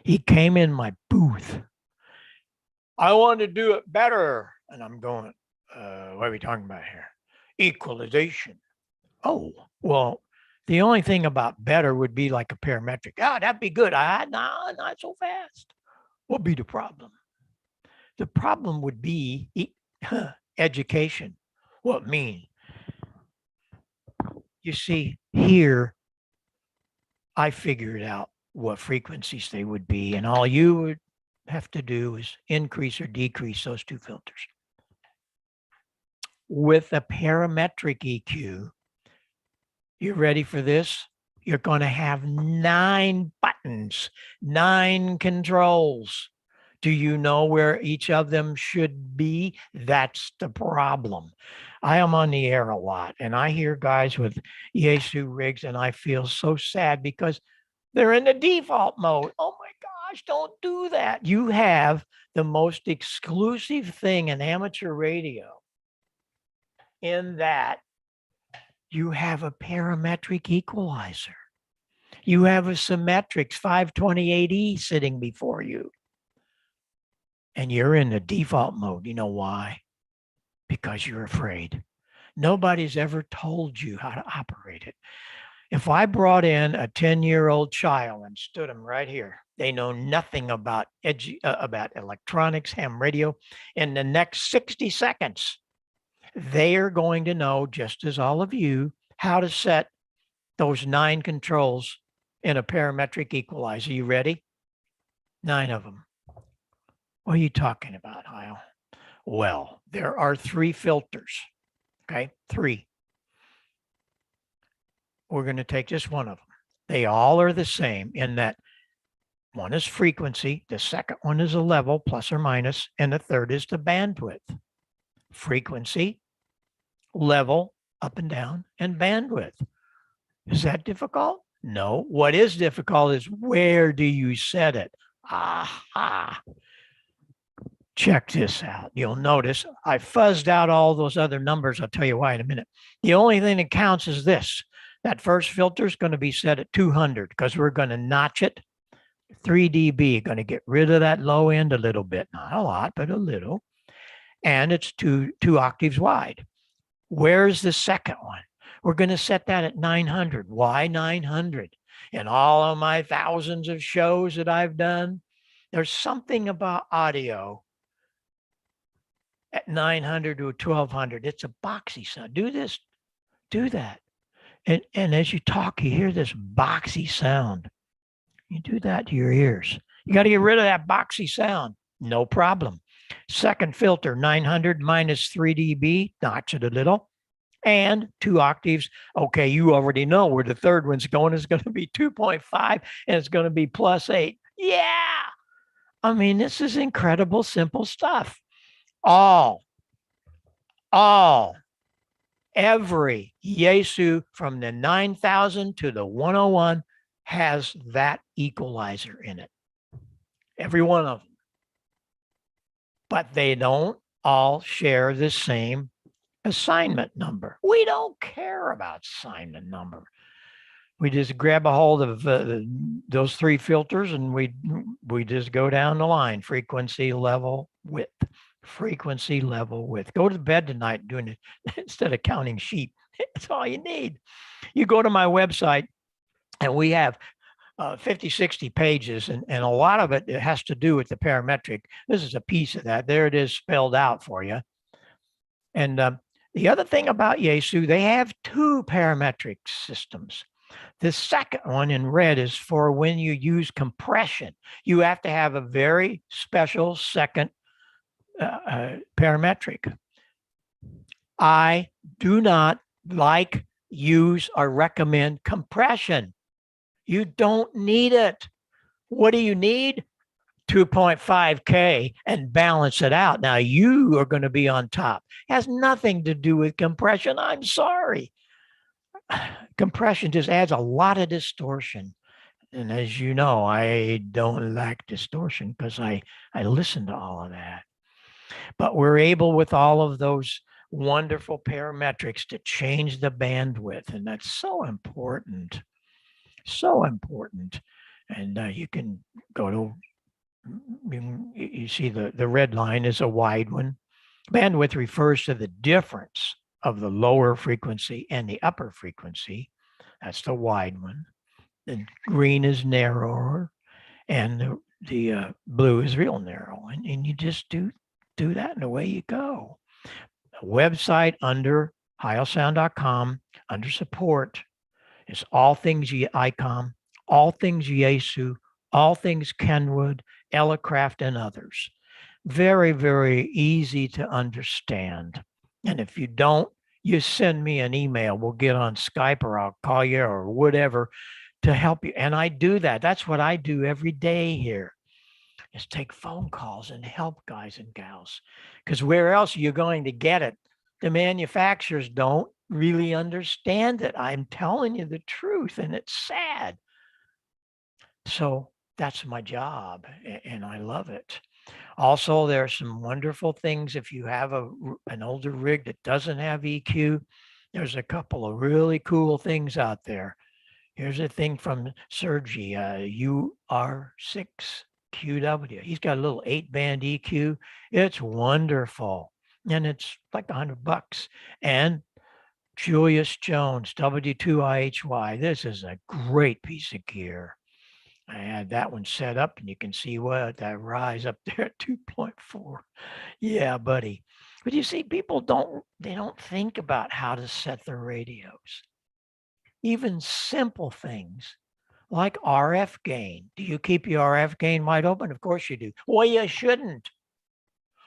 He came in my booth. I want to do it better. And I'm going, what are we talking about here? Equalization. Oh, well, the only thing about better would be like a parametric. Oh, that'd be good. No, not so fast. What'd be the problem? The problem would be education. What mean? You see, here, I figured out what frequencies they would be, and all you would have to do is increase or decrease those two filters. With a parametric EQ, you ready for this? You're going to have 9 buttons, 9 controls. Do you know where each of them should be? That's the problem. I am on the air a lot, and I hear guys with Yaesu rigs, and I feel so sad because they're in the default mode. Oh my gosh, don't do that. You have the most exclusive thing in amateur radio in that you have a parametric equalizer. You have a Symmetrix 528E sitting before you. And you're in the default mode. You know why? Because you're afraid. Nobody's ever told you how to operate it. If I brought in a 10-year-old child and stood them right here, they know nothing about electronics, ham radio. In the next 60 seconds, they are going to know, just as all of you, how to set those 9 controls in a parametric equalizer. You ready? 9 of them. What are you talking about, Heil? Well, there are 3 filters, okay? 3. We're going to take just one of them. They all are the same in that one is frequency, the second one is a level, plus or minus, and the third is the bandwidth. Frequency, level, up and down, and bandwidth. Is that difficult? No. What is difficult is where do you set it? Aha. Check this out. You'll notice I fuzzed out all those other numbers. I'll tell you why in a minute. The only thing that counts is this. That first filter is going to be set at 200 because we're going to notch it. 3 dB, going to get rid of that low end a little bit. Not a lot, but a little. And it's two octaves wide. Where's the second one? We're going to set that at 900. Why 900? In all of my thousands of shows that I've done, there's something about audio at 900 to 1200. It's a boxy sound. Do this, do that. And as you talk, you hear this boxy sound. You do that to your ears. You got to get rid of that boxy sound. No problem. Second filter, 900 minus 3 dB, notch it a little, and 2 octaves. Okay, you already know where the third one's going. It's going to be 2.5, and it's going to be +8. Yeah. I mean, this is incredible, simple stuff. Every Yaesu from the 9000 to the 101 has that equalizer in it. Every one of them. But they don't all share the same assignment number. We don't care about assignment number. We just grab a hold of those 3 filters and we just go down the line: frequency, level, width. Frequency, level, width. Go to bed tonight doing it instead of counting sheep. That's all you need. You go to my website and we have 50, 60 pages, and a lot of it has to do with the parametric. This is a piece of that. There it is spelled out for you. And the other thing about Yaesu, they have 2 parametric systems. The second one in red is for when you use compression. You have to have a very special second parametric. I do not like, use, or recommend compression. You don't need it. What do you need? 2.5K and balance it out. Now you are going to be on top. It has nothing to do with compression. I'm sorry. Compression just adds a lot of distortion. And as you know, I don't like distortion because I listen to all of that. But we're able with all of those wonderful parametrics to change the bandwidth. And that's so important. So important. And you can go to, you see the red line is a wide one. Bandwidth refers to the difference of the lower frequency and the upper frequency. That's the wide one. The green is narrower and the blue is real narrow. And you just do that and away you go. A website under heilsound.com, under support, is all things ICOM, all things Yaesu, all things Kenwood, Elecraft, and others. Very, very easy to understand. And if you don't, you send me an email. We'll get on Skype or I'll call you or whatever to help you. And I do that. That's what I do every day here, is take phone calls and help guys and gals. Because where else are you going to get it? The manufacturers don't really understand it. I'm telling you the truth, and it's sad. So that's my job, and I love it. Also, there are some wonderful things. If you have an older rig that doesn't have EQ, there's a couple of really cool things out there. Here's a thing from Sergi, UR6QW. He's got a little 8-band EQ. It's wonderful. And it's like $100. And Julius Jones, W2IHY. This is a great piece of gear. I had that one set up and you can see what that rise up there at 2.4. Yeah, buddy. But you see, people don't think about how to set their radios. Even simple things like RF gain. Do you keep your RF gain wide open? Of course you do. Well, you shouldn't.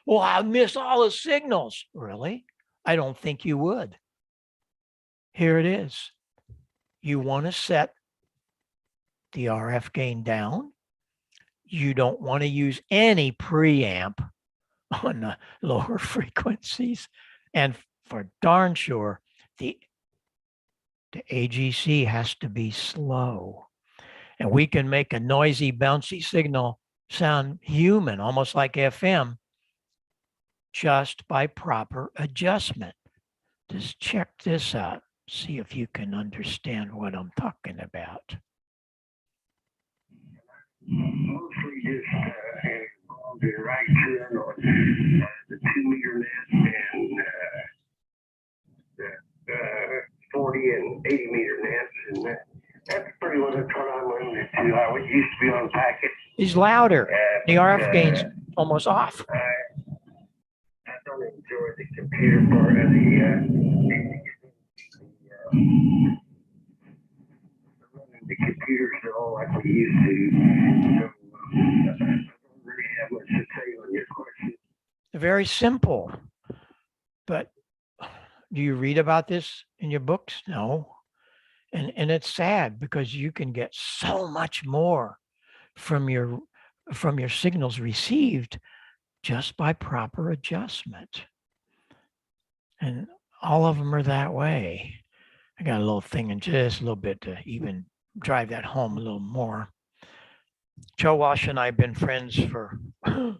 Well, I miss all the signals. Really? I don't think you would. Here it is. You want to set the RF gain down. You don't want to use any preamp on the lower frequencies. And for darn sure, the AGC has to be slow. And we can make a noisy, bouncy signal sound human, almost like FM, just by proper adjustment. Just check this out. See if you can understand what I'm talking about. Mostly just involved in right turn or the 2-meter nest and the 40 and 80 meter nets, and that's pretty much what I'm limited to. I used to be on packets. He's louder. The RF gain's almost off. I don't enjoy the computer part of computers at all like we used to. So I don't really have much to say on your question. Very simple. But do you read about this in your books? No. And it's sad because you can get so much more from your signals received just by proper adjustment. And all of them are that way. I got a little thing in just a little bit to even drive that home a little more. Joe Walsh and I have been friends for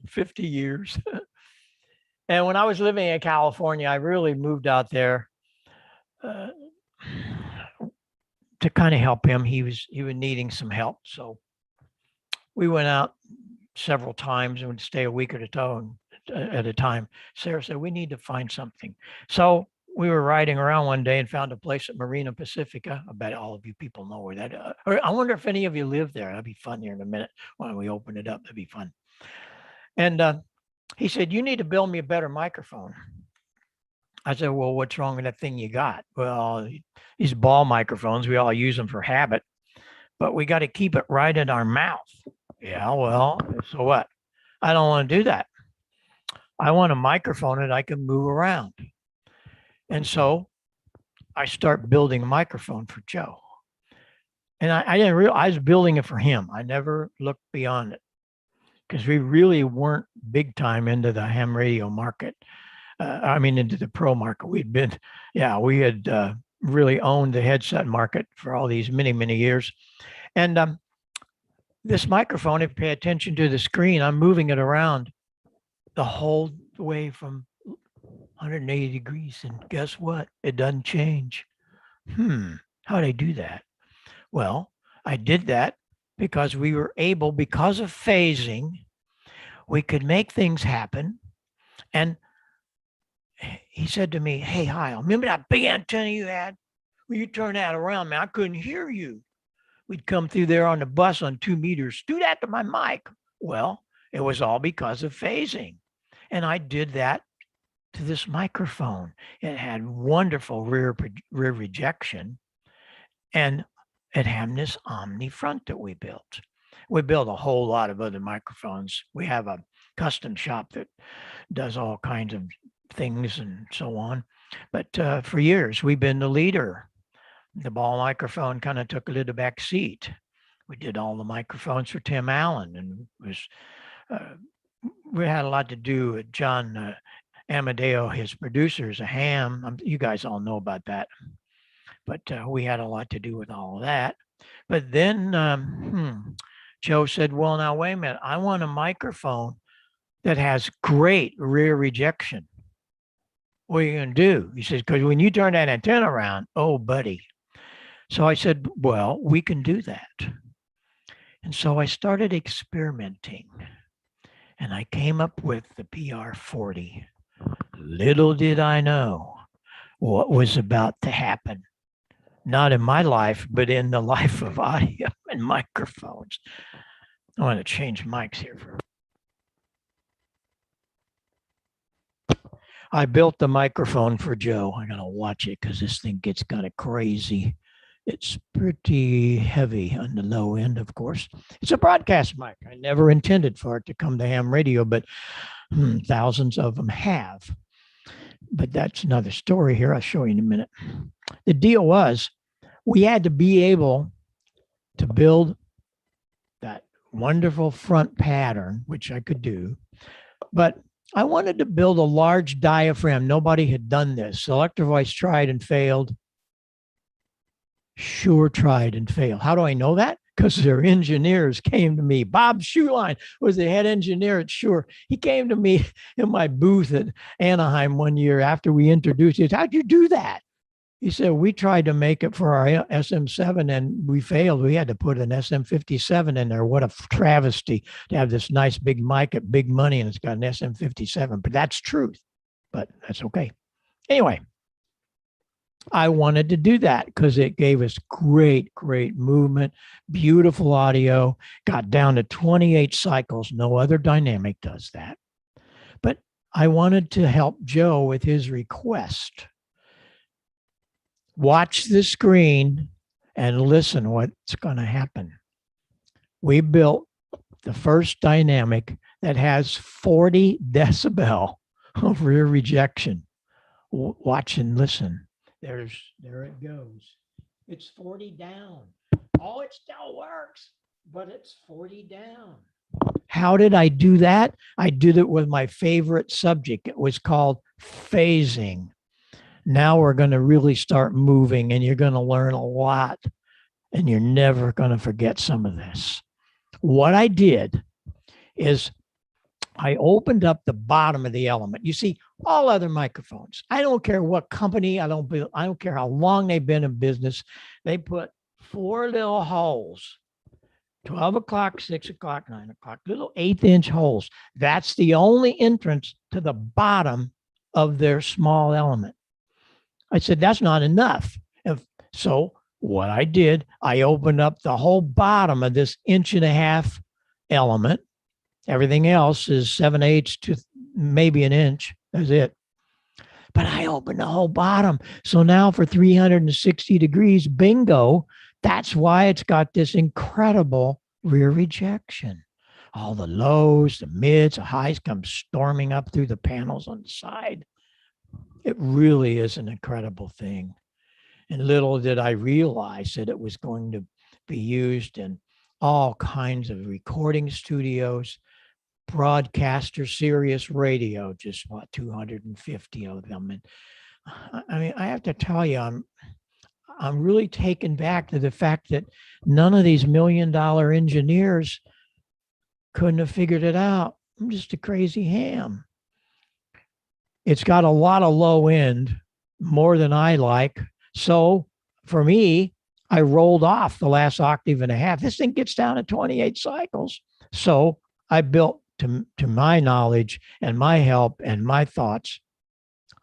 50 years. And when I was living in California, I really moved out there to kind of help him. He was needing some help. So we went out several times and would stay a week at a time. Sarah said, we need to find something. So we were riding around one day and found a place at Marina Pacifica. I bet all of you people know where that is. Or I wonder if any of you live there. That'd be fun here in a minute when we open it up. That'd be fun. And he said, you need to build me a better microphone. I said, well, what's wrong with that thing you got? Well, these ball microphones, we all use them for habit, but we got to keep it right in our mouth. Yeah, well, so what? I don't want to do that. I want a microphone that I can move around. And so I start building a microphone for Joe. And I didn't realize I was building it for him. I never looked beyond it because we really weren't big time into the ham radio market. Into the pro market. We had really owned the headset market for all these many, many years. And this microphone, if you pay attention to the screen, I'm moving it around the whole way from 180 degrees. And guess what? It doesn't change. How'd I do that? Well, I did that because we were able, because of phasing, we could make things happen. And he said to me, hey, Heil, remember that big antenna you had? Well, you turn that around, man, I couldn't hear you. We'd come through there on the bus on 2 meters. Do that to my mic. Well, it was all because of phasing. And I did that to this microphone. It had wonderful rear rejection. And it had this Omni front that we built. We built a whole lot of other microphones. We have a custom shop that does all kinds of things and so on. But for years, we've been the leader. The ball microphone kind of took a little back seat. We did all the microphones for Tim Allen, and we had a lot to do with John Amadeo, his producers, a ham. You guys all know about that. But we had a lot to do with all of that. But then Joe said, well, now, wait a minute. I want a microphone that has great rear rejection. What are you going to do? He says, because when you turn that antenna around, oh, buddy. So I said, well, we can do that. And so I started experimenting. And I came up with the PR40. Little did I know what was about to happen. Not in my life, but in the life of audio and microphones. I want to change mics here. I built the microphone for Joe. I got to watch it because this thing gets kind of crazy. It's pretty heavy on the low end, of course. It's a broadcast mic. I never intended for it to come to ham radio, but thousands of them have. But that's another story here. I'll show you in a minute. The deal was we had to be able to build that wonderful front pattern, which I could do, but I wanted to build a large diaphragm. Nobody had done this. Selector Voice tried and failed. Shure tried and failed. How do I know that? Because their engineers came to me. Bob Schuline was the head engineer at Shure. He came to me in my booth at Anaheim one year after we introduced it. How'd you do that? He said, we tried to make it for our SM7 and we failed. We had to put an SM57 in there. What a travesty to have this nice big mic at big money and it's got an SM57, but that's truth, but that's okay. Anyway, I wanted to do that because it gave us great, great movement, beautiful audio, got down to 28 cycles. No other dynamic does that. But I wanted to help Joe with his request. Watch the screen and listen what's going to happen. We built the first dynamic that has 40 decibel of rear rejection. Watch and listen. There it goes. It's 40 down. Oh, it still works, but it's 40 down. How did I do that? I did it with my favorite subject. It was called phasing. Now we're going to really start moving, and you're going to learn a lot, and you're never going to forget some of this. What I did is I opened up the bottom of the element. You see, all other microphones, I don't care what company, I don't care how long they've been in business, they put 4 little holes, 12 o'clock, 6 o'clock, 9 o'clock, little 1/8-inch holes. That's the only entrance to the bottom of their small element. I said, that's not enough. So what I did, I opened up the whole bottom of this 1.5-inch element. Everything else is 7/8 to maybe an inch. That's it. But I opened the whole bottom. So now for 360 degrees, bingo, that's why it's got this incredible rear rejection. All the lows, the mids, the highs come storming up through the panels on the side. It really is an incredible thing. And little did I realize that it was going to be used in all kinds of recording studios, broadcaster, Sirius radio, just 250 of them. And I mean, I have to tell you, I'm really taken back to the fact that none of these $1 million engineers couldn't have figured it out. I'm just a crazy ham. It's got a lot of low end, more than I like. So for me, I rolled off the last 1.5 octaves. This thing gets down to 28 cycles. So I built, to my knowledge and my help and my thoughts,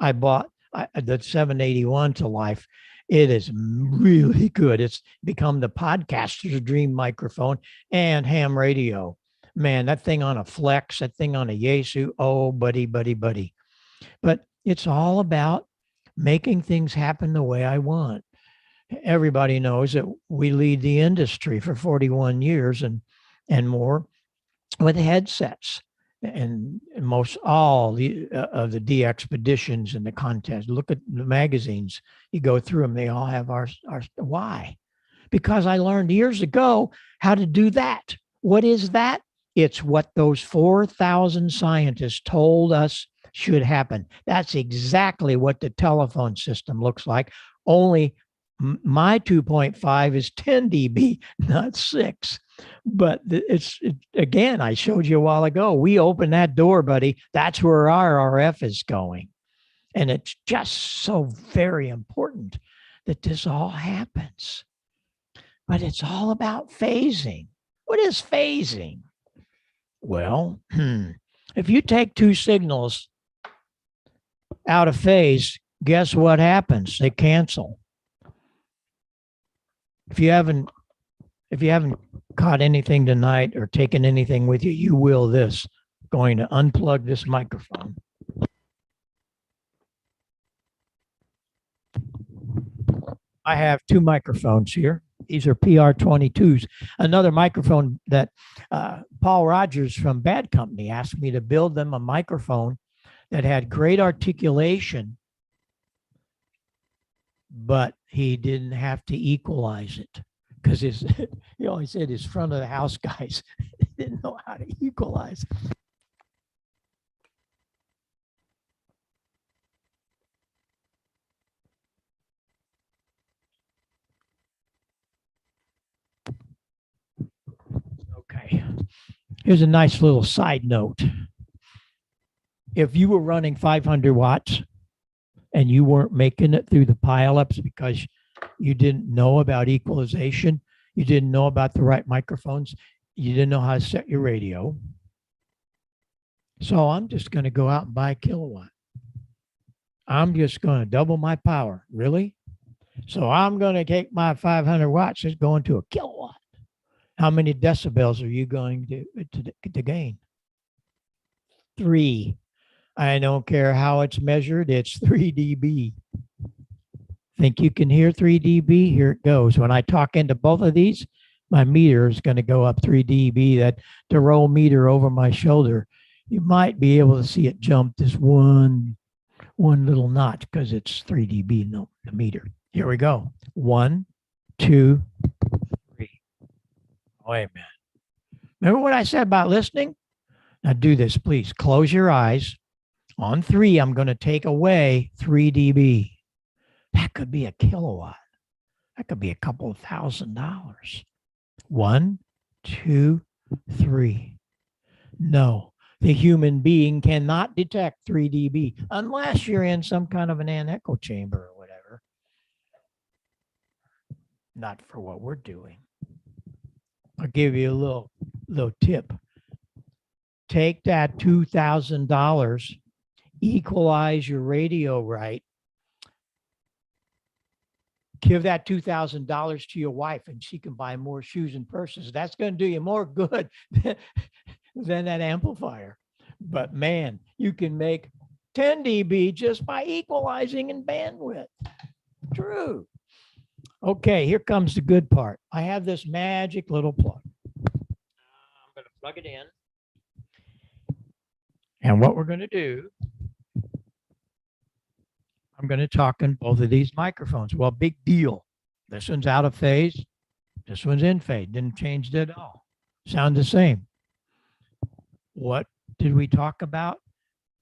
I bought the 781 to life. It is really good. It's become the podcaster's dream microphone and ham radio. Man, that thing on a Flex, that thing on a Yaesu, oh, buddy. But it's all about making things happen the way I want. Everybody knows that we lead the industry for 41 years and more with headsets, and most all of the DXpeditions and the contests. Look at the magazines. You go through them, they all have our why? Because I learned years ago how to do that. What is that? It's what those 4,000 scientists told us should happen. That's exactly what the telephone system looks like. Only my 2.5 is 10 dB, not 6. But again, I showed you a while ago, we open that door, buddy. That's where our RF is going. And it's just so very important that this all happens. But it's all about phasing. What is phasing? Well, if you take 2 signals out of phase, guess what happens? They cancel. If you haven't caught anything tonight or taken anything with you, you will this. Going to unplug this microphone. I have 2 microphones here. These are PR22s. Another microphone that Paul Rogers from Bad Company asked me to build them a microphone that had great articulation, but he didn't have to equalize it because he always said his front of the house guys didn't know how to equalize. Okay, here's a nice little side note. If you were running 500 watts and you weren't making it through the pileups because you didn't know about equalization, you didn't know about the right microphones, you didn't know how to set your radio. So I'm just going to go out and buy a kilowatt. I'm just going to double my power. Really? So I'm going to take my 500 watts, it's going to a kilowatt. How many decibels are you going to gain? 3. I don't care how it's measured, it's 3 dB. Think you can hear 3 dB? Here it goes. When I talk into both of these, my meter is going to go up 3 dB. That the roll meter over my shoulder, you might be able to see it jump this one little notch because it's 3 dB, no, the meter. Here we go. 1, 2, 3. Wait a minute. Remember what I said about listening? Now do this, please. Close your eyes. On 3, I'm going to take away 3 dB. That could be a kilowatt. That could be a couple of $1,000. 1, 2, 3. No, the human being cannot detect 3 dB unless you're in some kind of an echo chamber or whatever. Not for what we're doing. I'll give you a little tip. Take that $2,000, equalize your radio right. Give that $2,000 to your wife and she can buy more shoes and purses. That's going to do you more good than that amplifier. But man, you can make 10 dB just by equalizing in bandwidth. True. Okay, here comes the good part. I have this magic little plug. I'm going to plug it in. And what we're going to do, I'm going to talk in both of these microphones. Well, big deal. This one's out of phase. This one's in phase. Didn't change it at all. Sound the same. What did we talk about?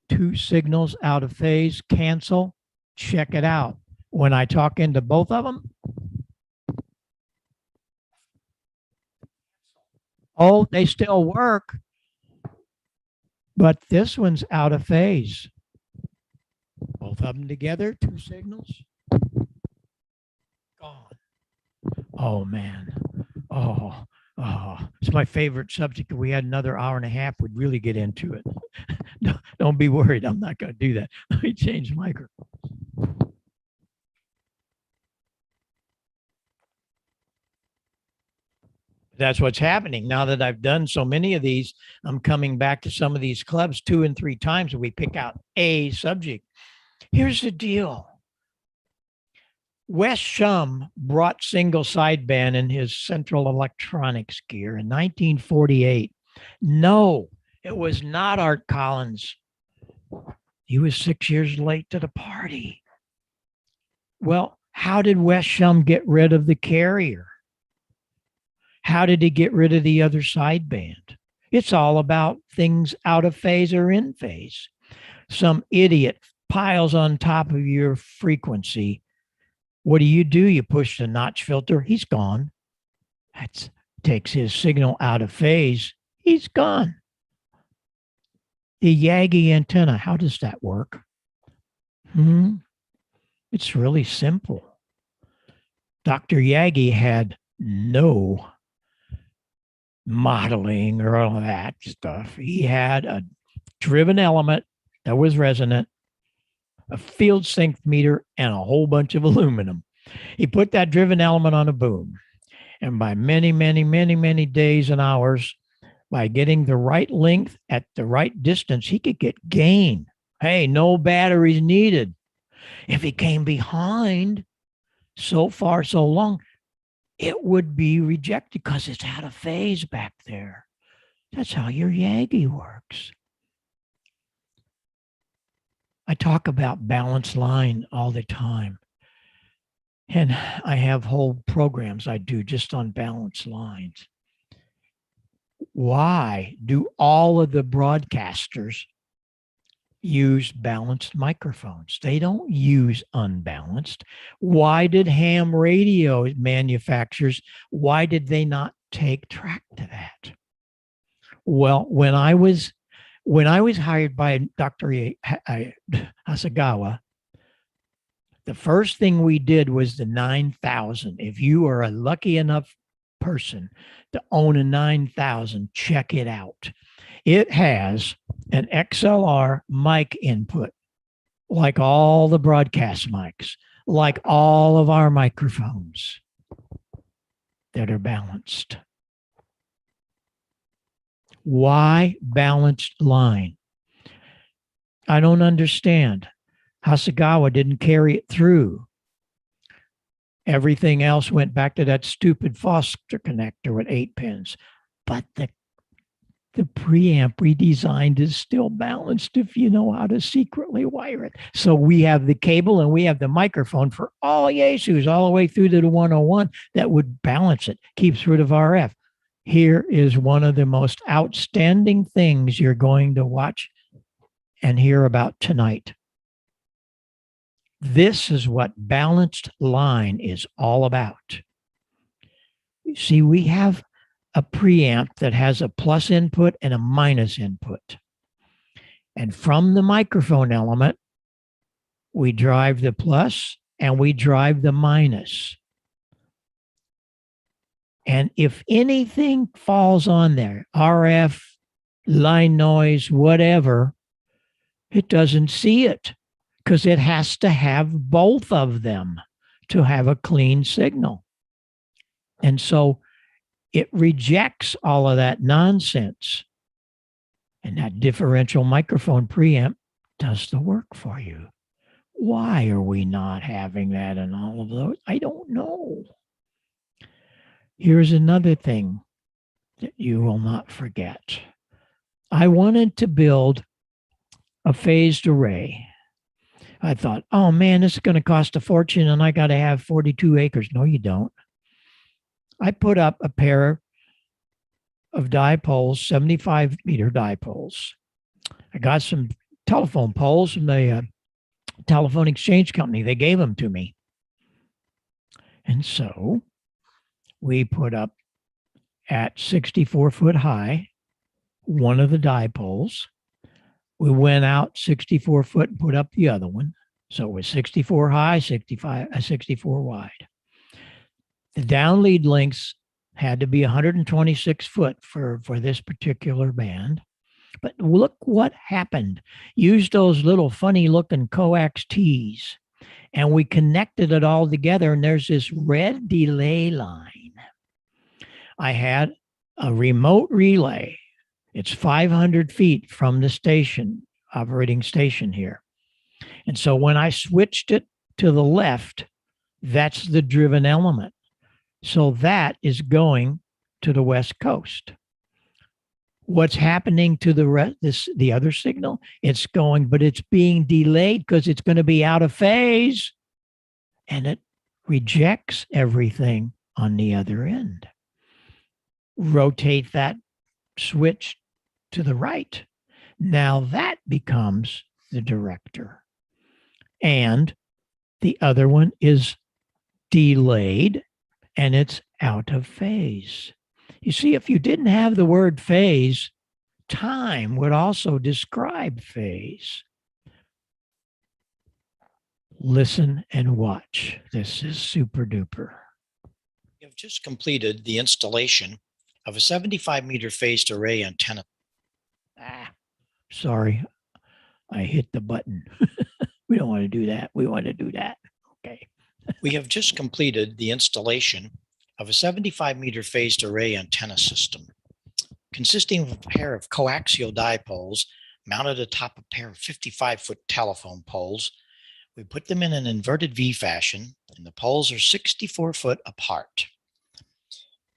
2 signals out of phase, cancel. Check it out. When I talk into both of them, oh, they still work. But this one's out of phase. Both of them together, 2 signals, gone. Oh, man. Oh, it's my favorite subject. If we had another hour and a half, we'd really get into it. Don't be worried. I'm not going to do that. Let me change the microphone. That's what's happening. Now that I've done so many of these, I'm coming back to some of these clubs 2 and 3 times and we pick out a subject. Here's the deal. Wes Shum brought single sideband in his Central Electronics gear in 1948. No, it was not Art Collins. He was 6 years late to the party. Well, how did Wes Shum get rid of the carrier? How did he get rid of the other sideband? It's all about things out of phase or in phase. Some idiot piles on top of your frequency. What do? You push the notch filter. He's gone. That takes his signal out of phase. He's gone. The Yagi antenna, how does that work? It's really simple. Dr. Yagi had no modeling or all that stuff. He had a driven element that was resonant, a field sync meter, and a whole bunch of aluminum. He put that driven element on a boom. And by many, many, many, many days and hours, by getting the right length at the right distance, he could get gain. Hey, no batteries needed. If he came behind so far, so long, it would be rejected because it's out of phase back there. That's how your Yagi works. I talk about balanced line all the time. And I have whole programs I do just on balanced lines. Why do all of the broadcasters use balanced microphones? They don't use unbalanced. Why did ham radio manufacturers, why did they not take track to that? Well, when I was hired by Dr. Hasegawa, the first thing we did was the 9000. If you are a lucky enough person to own a 9000, check it out. It has an XLR mic input, like all the broadcast mics, like all of our microphones that are balanced. Why balanced line? I don't understand. Hasegawa didn't carry it through. Everything else went back to that stupid Foster connector with 8 pins. But the preamp we designed is still balanced if you know how to secretly wire it. So we have the cable and we have the microphone for all Yaesus all the way through to the 101 that would balance it, keeps rid of RF. Here is one of the most outstanding things you're going to watch and hear about tonight. This is what balanced line is all about. You see, we have a preamp that has a plus input and a minus input. And from the microphone element, we drive the plus and we drive the minus. And if anything falls on there, RF, line noise, whatever, it doesn't see it because it has to have both of them to have a clean signal. And so it rejects all of that nonsense. And that differential microphone preamp does the work for you. Why are we not having that in all of those? I don't know. Here's another thing that you will not forget. I wanted to build a phased array. I thought, oh man, this is going to cost a fortune and I got to have 42 acres. No, you don't. I put up a pair of dipoles, 75-meter dipoles. I got some telephone poles from the telephone exchange company. They gave them to me. And so we put up at 64 foot high one of the dipoles. We went out 64 foot and put up the other one. So it was 64 high, 64 wide. The down lead lengths had to be 126 foot for this particular band. But look what happened. Used those little funny looking coax tees and we connected it all together. And there's this red delay line. I had a remote relay. It's 500 feet from the station, operating station here. And so when I switched it to the left, that's the driven element. So that is going to the West Coast. What's happening to the other signal? It's going, but it's being delayed because it's going to be out of phase. And it rejects everything on the other end. Rotate that switch to the right. Now that becomes the director. And the other one is delayed and it's out of phase. You see, if you didn't have the word phase, time would also describe phase. Listen and watch. This is super duper. We have just completed the installation of a 75-meter phased array antenna. Sorry, I hit the button. We don't want to do that. We want to do that. Okay. We have just completed the installation of a 75-meter phased array antenna system, consisting of a pair of coaxial dipoles mounted atop a pair of 55-foot telephone poles. We put them in an inverted V fashion, and the poles are 64 foot apart.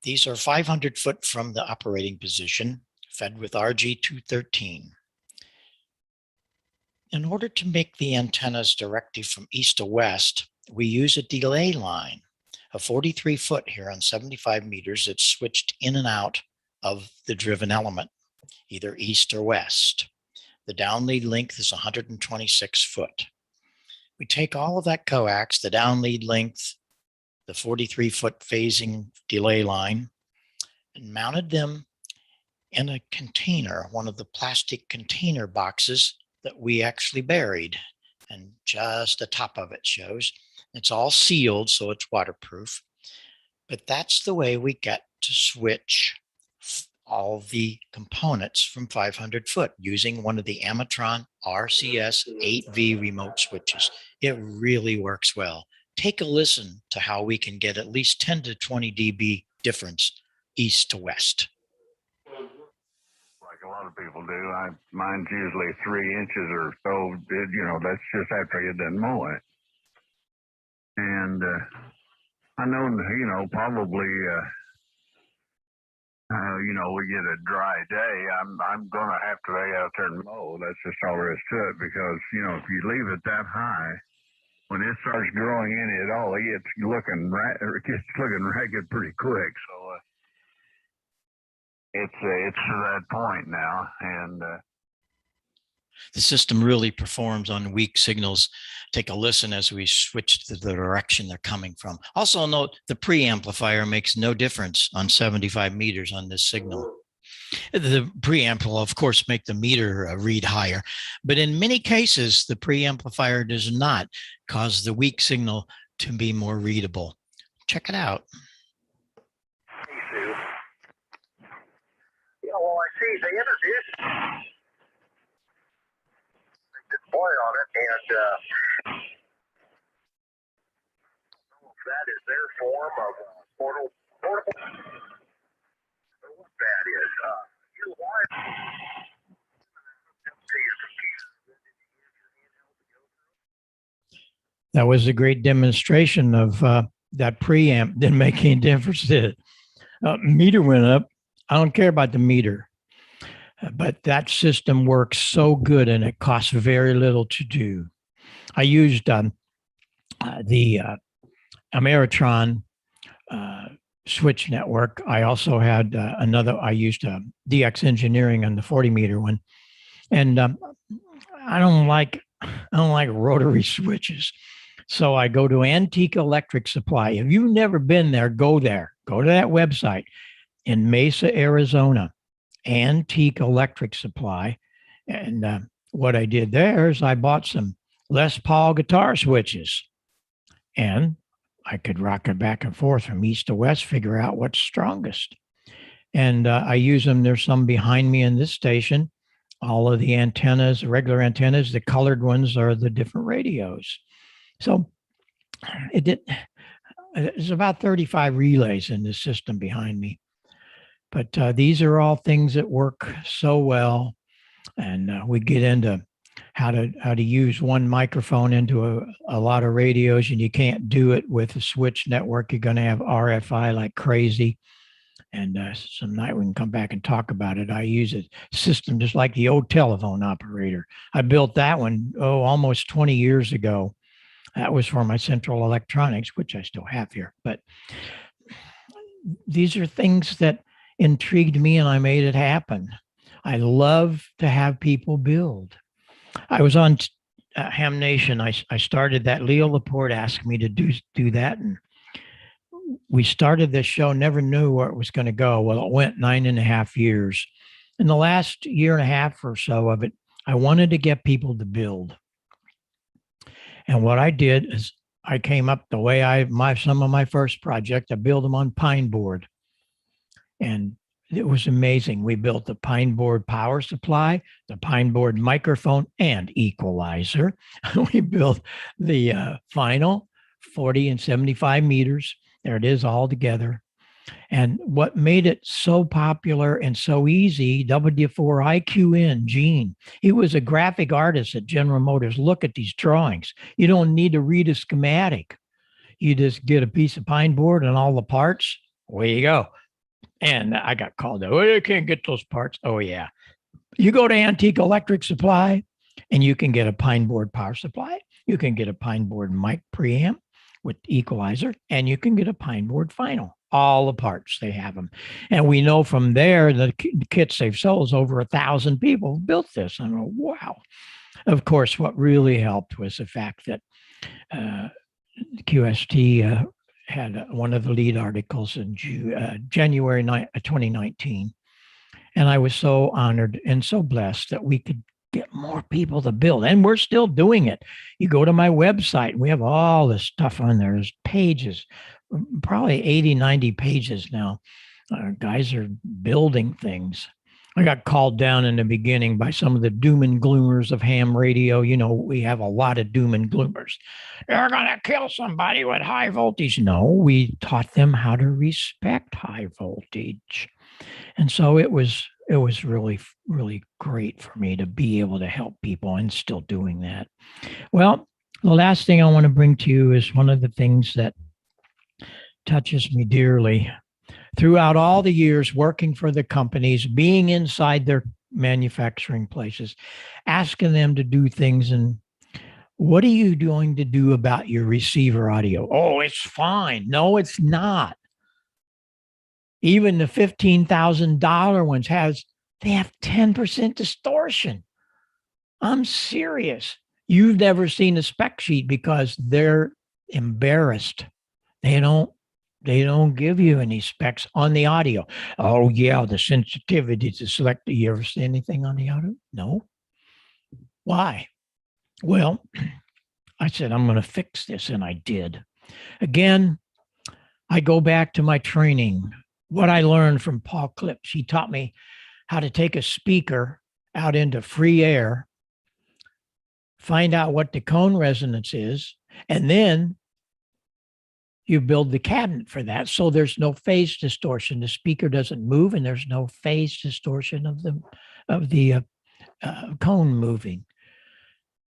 These are 500 foot from the operating position, fed with RG213. In order to make the antennas directive from east to west, we use a delay line of 43 foot here on 75 meters that's switched in and out of the driven element, either east or west. The down lead length is 126 foot. We take all of that coax, the down lead length, the 43 foot phasing delay line, and mounted them in a container, one of the plastic container boxes that we actually buried, and just the top of it shows. It's all sealed, so it's waterproof. But that's the way we get to switch all the components from 500 foot using one of the Amatron RCS 8V remote switches. It really works well. Take a listen to how we can get at least 10 to 20 dB difference east to west. Like a lot of people do. Mine's usually 3 inches or so. That's just after you done mow it. And I know, probably, we get a dry day. I'm going to have to lay out there and mow. That's just all there is to it because, if you leave it that high, when it starts growing in it all, it gets looking ragged pretty quick. So it's to that point now, and The system really performs on weak signals. Take a listen as we switch to the direction they're coming from. Also note the preamplifier makes no difference on 75 meters on this signal. The preamp will, of course, make the meter read higher, but in many cases, the preamplifier does not cause the weak signal to be more readable. Check it out. Hey, Sue. Well, I see they introduced display on it, and that is their form of portable. What that is, you wire to your computer. That was a great demonstration of that preamp didn't make any difference, did it? Meter went up. I don't care about the meter, but that system works so good and it costs very little to do. I used the Ameritron switch network. I also had I used DX Engineering on the 40 meter one. And I don't like rotary switches. So I go to Antique Electric Supply. If you've never been there, go there. Go to that website in Mesa, Arizona, Antique Electric Supply. And what I did there is I bought some Les Paul guitar switches. And I could rock it back and forth from east to west, figure out what's strongest. And I use them. There's some behind me in this station. All of the antennas, the regular antennas, the colored ones are the different radios. So it's about 35 relays in this system behind me. But these are all things that work so well. And we get into how to use one microphone into a lot of radios, and you can't do it with a switch network. You're going to have RFI like crazy. And some night we can come back and talk about it. I use a system just like the old telephone operator. I built that one, almost 20 years ago. That was for my Central Electronics, which I still have here. But these are things that intrigued me and I made it happen. I love to have people build. I was on Ham Nation. I started that. Leo Laporte asked me to do that. And we started this show, never knew where it was going to go. Well, it went 9.5 years. In the last year and a half or so of it, I wanted to get people to build. And what I did is I came up the way some of my first project, I built them on pine board. And it was amazing. We built the pine board power supply, the pine board microphone and equalizer. We built the final 40 and 75 meters. There it is all together. And what made it so popular and so easy, W4IQN, Gene, he was a graphic artist at General Motors. Look at these drawings. You don't need to read a schematic. You just get a piece of pine board and all the parts. Away you go. And I got called out. Oh, you can't get those parts. Oh, yeah. You go to Antique Electric Supply and you can get a pine board power supply. You can get a pine board mic preamp with equalizer, and you can get a pine board final. All the parts, they have them. And we know from there, the kits they've sold is over 1,000 people built this. I go, wow. Of course, what really helped was the fact that QST had one of the lead articles in January 2019. And I was so honored and so blessed that we could get more people to build. And we're still doing it. You go to my website, we have all this stuff on there. There's pages, probably 80, 90 pages now. Guys are building things. I got called down in the beginning by some of the doom and gloomers of ham radio. You know, we have a lot of doom and gloomers. They're going to kill somebody with high voltage. No, we taught them how to respect high voltage. And so it was really, really great for me to be able to help people and still doing that. Well, the last thing I want to bring to you is one of the things that touches me dearly. Throughout all the years working for the companies, being inside their manufacturing places, asking them to do things, and what are you going to do about your receiver audio? Oh, it's fine. No, it's not. Even the $15,000 ones they have 10% distortion. I'm serious. You've never seen a spec sheet because they're embarrassed. They don't give you any specs on the audio. Oh yeah, the sensitivity to select. You ever see anything on the audio? No. Why? Well, I said, I'm going to fix this, and I did. Again, I go back to my training, what I learned from Paul Clips. He taught me how to take a speaker out into free air, find out what the cone resonance is, and then you build the cabinet for that. So there's no phase distortion. The speaker doesn't move, and there's no phase distortion of the cone moving.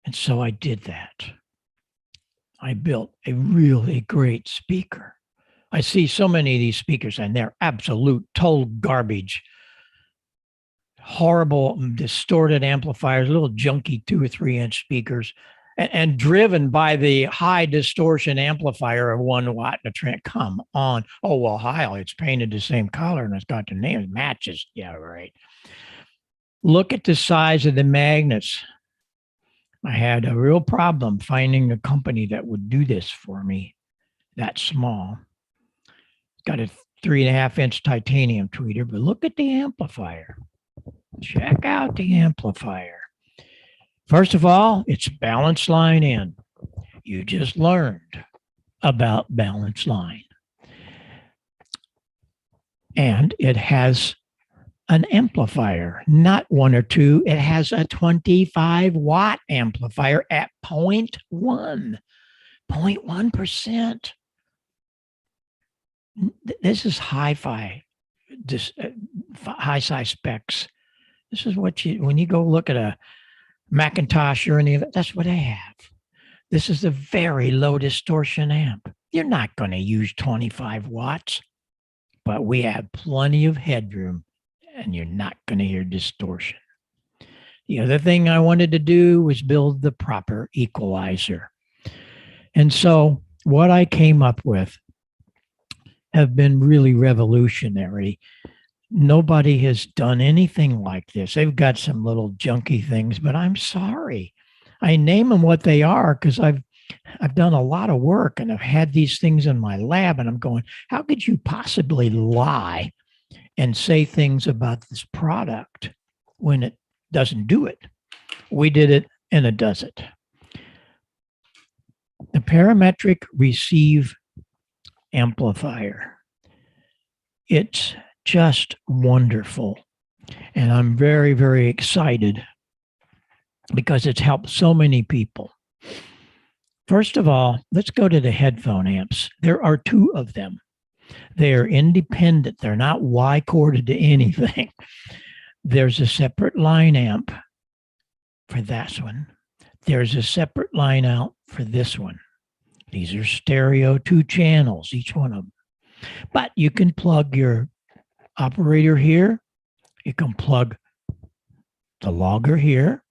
And so I did that. I built a really great speaker. I see so many of these speakers, and they're absolute total garbage. Horrible, distorted amplifiers, little junky 2 or 3 inch speakers, and driven by the high distortion amplifier of 1 watt in a trend. Come on. Oh, well, Heil, it's painted the same color and it's got the name, it matches. Yeah, right. Look at the size of the magnets. I had a real problem finding a company that would do this for me that small. It's got a 3.5 inch titanium tweeter, but look at the amplifier. Check out the amplifier. First of all, it's balanced line in. You just learned about balanced line. And it has an amplifier, not 1 or 2. It has a 25 watt amplifier at 0.1%. This is hi-fi, high-sci specs. This is what when you go look at a Macintosh or any of that, that's what they have. This is a very low distortion amp. You're not going to use 25 watts, but we have plenty of headroom, and you're not going to hear distortion. The other thing I wanted to do was build the proper equalizer. And so what I came up with have been really revolutionary. Nobody has done anything like this. They've got some little junky things, but I'm sorry. I name them what they are because I've done a lot of work and I've had these things in my lab, and I'm going, how could you possibly lie and say things about this product when it doesn't do it? We did it, and it does it. The parametric receive amplifier. It's just wonderful. And I'm very, very excited because it's helped so many people. First of all, let's go to the headphone amps. There are 2 of them. They are independent. They're not Y-corded to anything. There's a separate line amp for that one. There's a separate line out for this one. These are stereo 2 channels, each one of them. But you can plug your operator here. You can plug the logger here.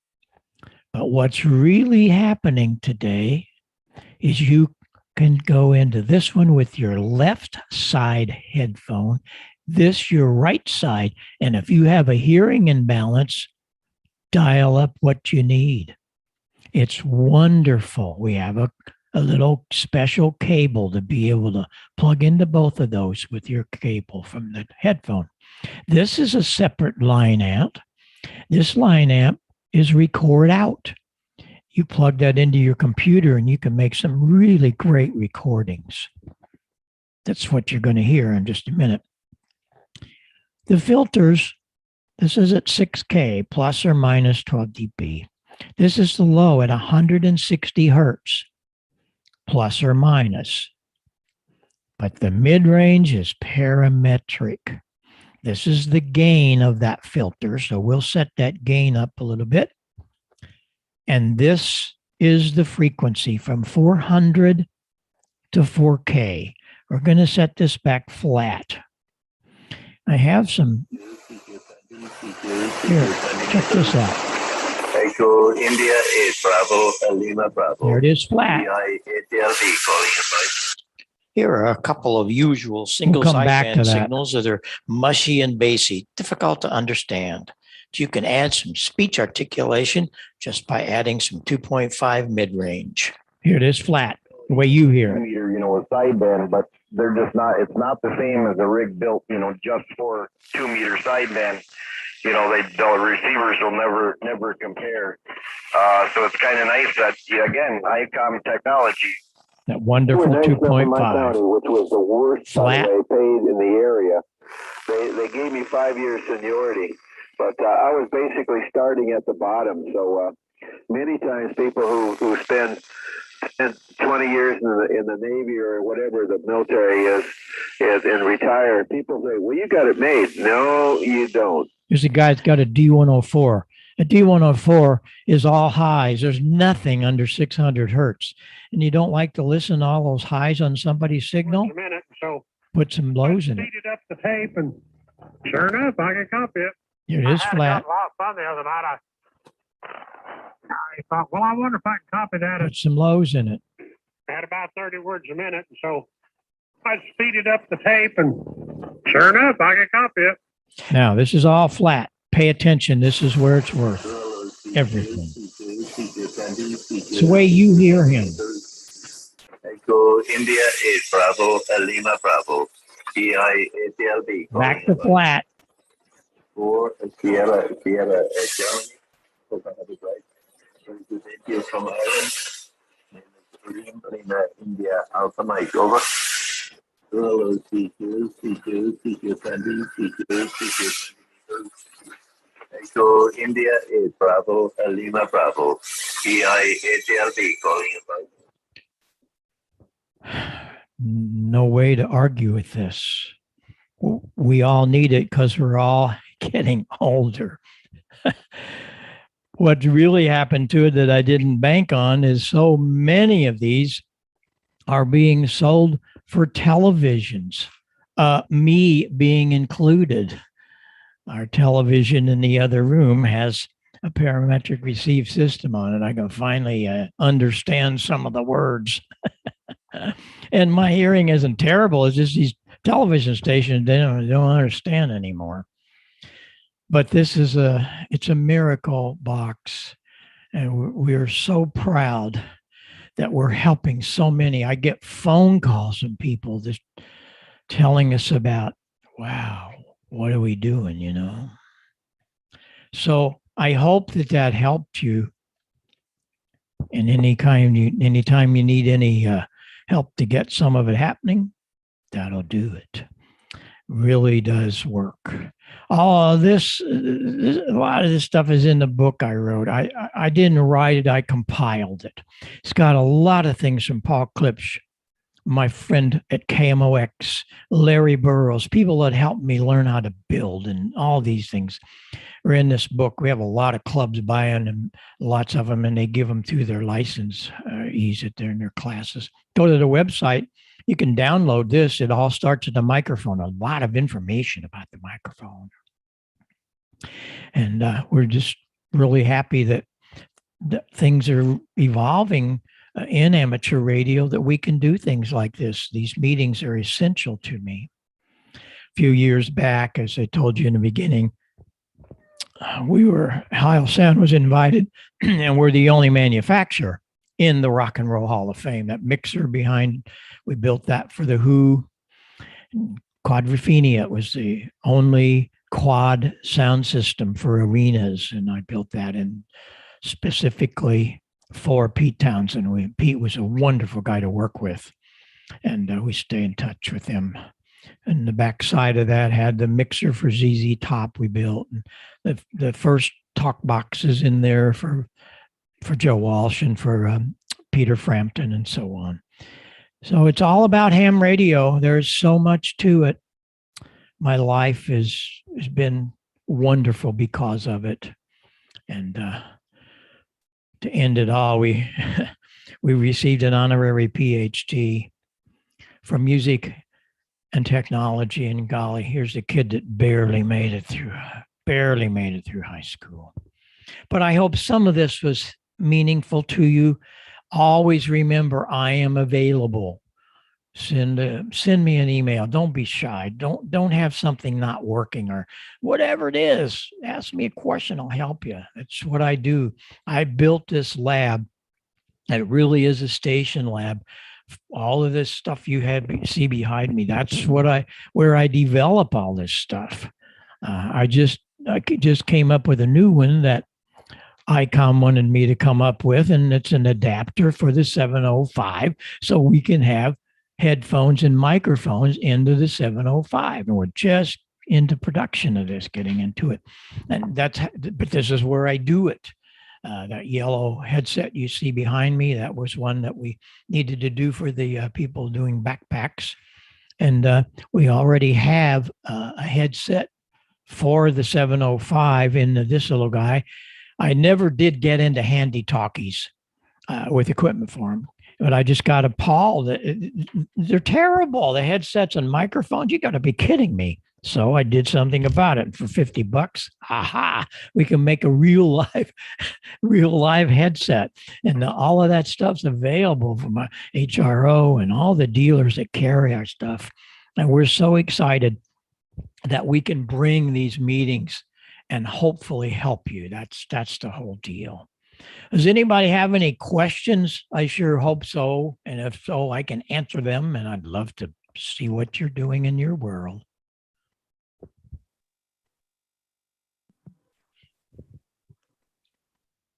But what's really happening today is you can go into this one with your left side headphone, this your right side. And if you have a hearing imbalance, dial up what you need. It's wonderful. We have a little special cable to be able to plug into both of those with your cable from the headphone. This is a separate line amp. This line amp is record out. You plug that into your computer and you can make some really great recordings. That's what you're going to hear in just a minute. The filters, this is at 6K plus or minus 12 dB. This is the low at 160 hertz plus or minus. But the mid-range is parametric. This is the gain of that filter. So we'll set that gain up a little bit. And this is the frequency from 400 to 4K. We're going to set this back flat. I have some. Here, check this out. Echo India 8 Bravo, Lima Bravo. There it is flat. ARALB calling advice. Here are a couple of usual single come back to sideband that. signals that are mushy and bassy, difficult to understand. So you can add some speech articulation just by adding some 2.5 mid-range. Here it is flat, the way you hear it. Meter, a sideband, but they're just not, it's not the same as a rig built, just for 2-meter sideband. The receivers will never compare. So it's kind of nice that, again, ICOM technology. That wonderful 2.5. Which was the worst Flat. paid in the area. They gave me 5 years seniority, but I was basically starting at the bottom. So many times people who spend 20 years in the Navy or whatever the military is and retire, people say, well, you got it made. No, you don't. Here's a guy that's got a D104. A D104 is all highs. There's nothing under 600 hertz. And you don't like to listen to all those highs on somebody's signal? A minute, so Put some lows in it. speeded up the tape, and sure enough, I can copy it. Here it is flat. A lot of fun the other night. I thought, well, I wonder if I can copy that. Put some lows in it. At about 30 words a minute, and so I speeded up the tape, and sure enough, I can copy it. Now, this is all flat. Pay attention. This is where it's worth everything. It's the way you hear him. Echo India 8 Bravo, Lima Bravo. ARALB. Back to flat. For Sierra Germany. Hope I have it right. Very good radio from Ireland. Lima India Alpha Mike, over. Hello, CQ, Sandy, CQ. Echo India 8 Bravo, Lima Bravo. ARALB calling about. No way to argue with this. We all need it because we're all getting older. What really happened to it that I didn't bank on is so many of these are being sold for televisions, me being included. Our television in the other room has a parametric receive system on it. I can finally understand some of the words. And my hearing isn't terrible. It's just these television stations, they don't understand anymore. But this is it's a miracle box. And we're so proud that we're helping so many. I get phone calls from people just telling us about, wow, what are we doing, So I hope that helped you. And anytime you need any help to get some of it happening, that'll do it. Really does work. All of this, a lot of this stuff is in the book I wrote. I didn't write it, I compiled it. It's got a lot of things from Paul Klipsch, my friend at KMOX, Larry Burrows, people that helped me learn how to build, and all these things are in this book. We have a lot of clubs buying them, lots of them, and they give them through their license ease it there in their classes. Go to the website. You can download this. It all starts at the microphone. A lot of information about the microphone. And we're just really happy that things are evolving in amateur radio, that we can do things like this. These meetings are essential to me. A few years back, as I told you in the beginning, Heil Sound was invited, and we're the only manufacturer in the Rock and Roll Hall of Fame. That mixer behind, we built that for the Who. Quadrophenia was the only quad sound system for arenas, and I built that in specifically for Pete Townsend. Pete was a wonderful guy to work with, and we stay in touch with him. And the back side of that had the mixer for ZZ Top we built, and the first talk boxes in there for Joe Walsh and for Peter Frampton and so on. So it's all about ham radio. There's so much to it. My life has been wonderful because of it. And to end it all, we received an honorary PhD for music and technology. And golly, here's a kid that barely made it through high school. But I hope some of this was meaningful to you. Always remember, I am available. Send me an email. Don't be shy. Don't have something not working or whatever it is. Ask me a question. I'll help you. It's what I do. I built this lab. It really is a station lab. All of this stuff you see behind me, that's where I develop all this stuff. I just came up with a new one that ICOM wanted me to come up with, and it's an adapter for the 705, so we can have headphones and microphones into the 705, and we're just into production of this, getting into it. And but this is where I do it. That yellow headset you see behind me, that was one that we needed to do for the people doing backpacks. And we already have a headset for the 705 in this little guy. I never did get into handy talkies with equipment for them, but I just got appalled that they're terrible. The headsets and microphones, you got to be kidding me. So I did something about it. For $50, we can make a real live headset. And all of that stuff's available from my HRO and all the dealers that carry our stuff. And we're so excited that we can bring these meetings and hopefully help you. That's the whole deal. Does anybody have any questions? I sure hope so. And if so, I can answer them. And I'd love to see what you're doing in your world.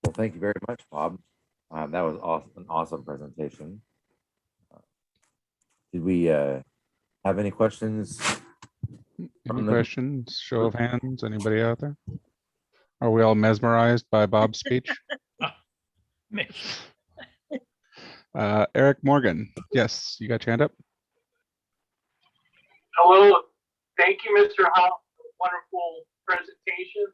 Well, thank you very much, Bob. That was an awesome presentation. Did we have any questions? Any questions? Show of hands. Anybody out there? Are we all mesmerized by Bob's speech? Eric Morgan. Yes, you got your hand up. Hello. Thank you, Mr. Heil, for a wonderful presentation.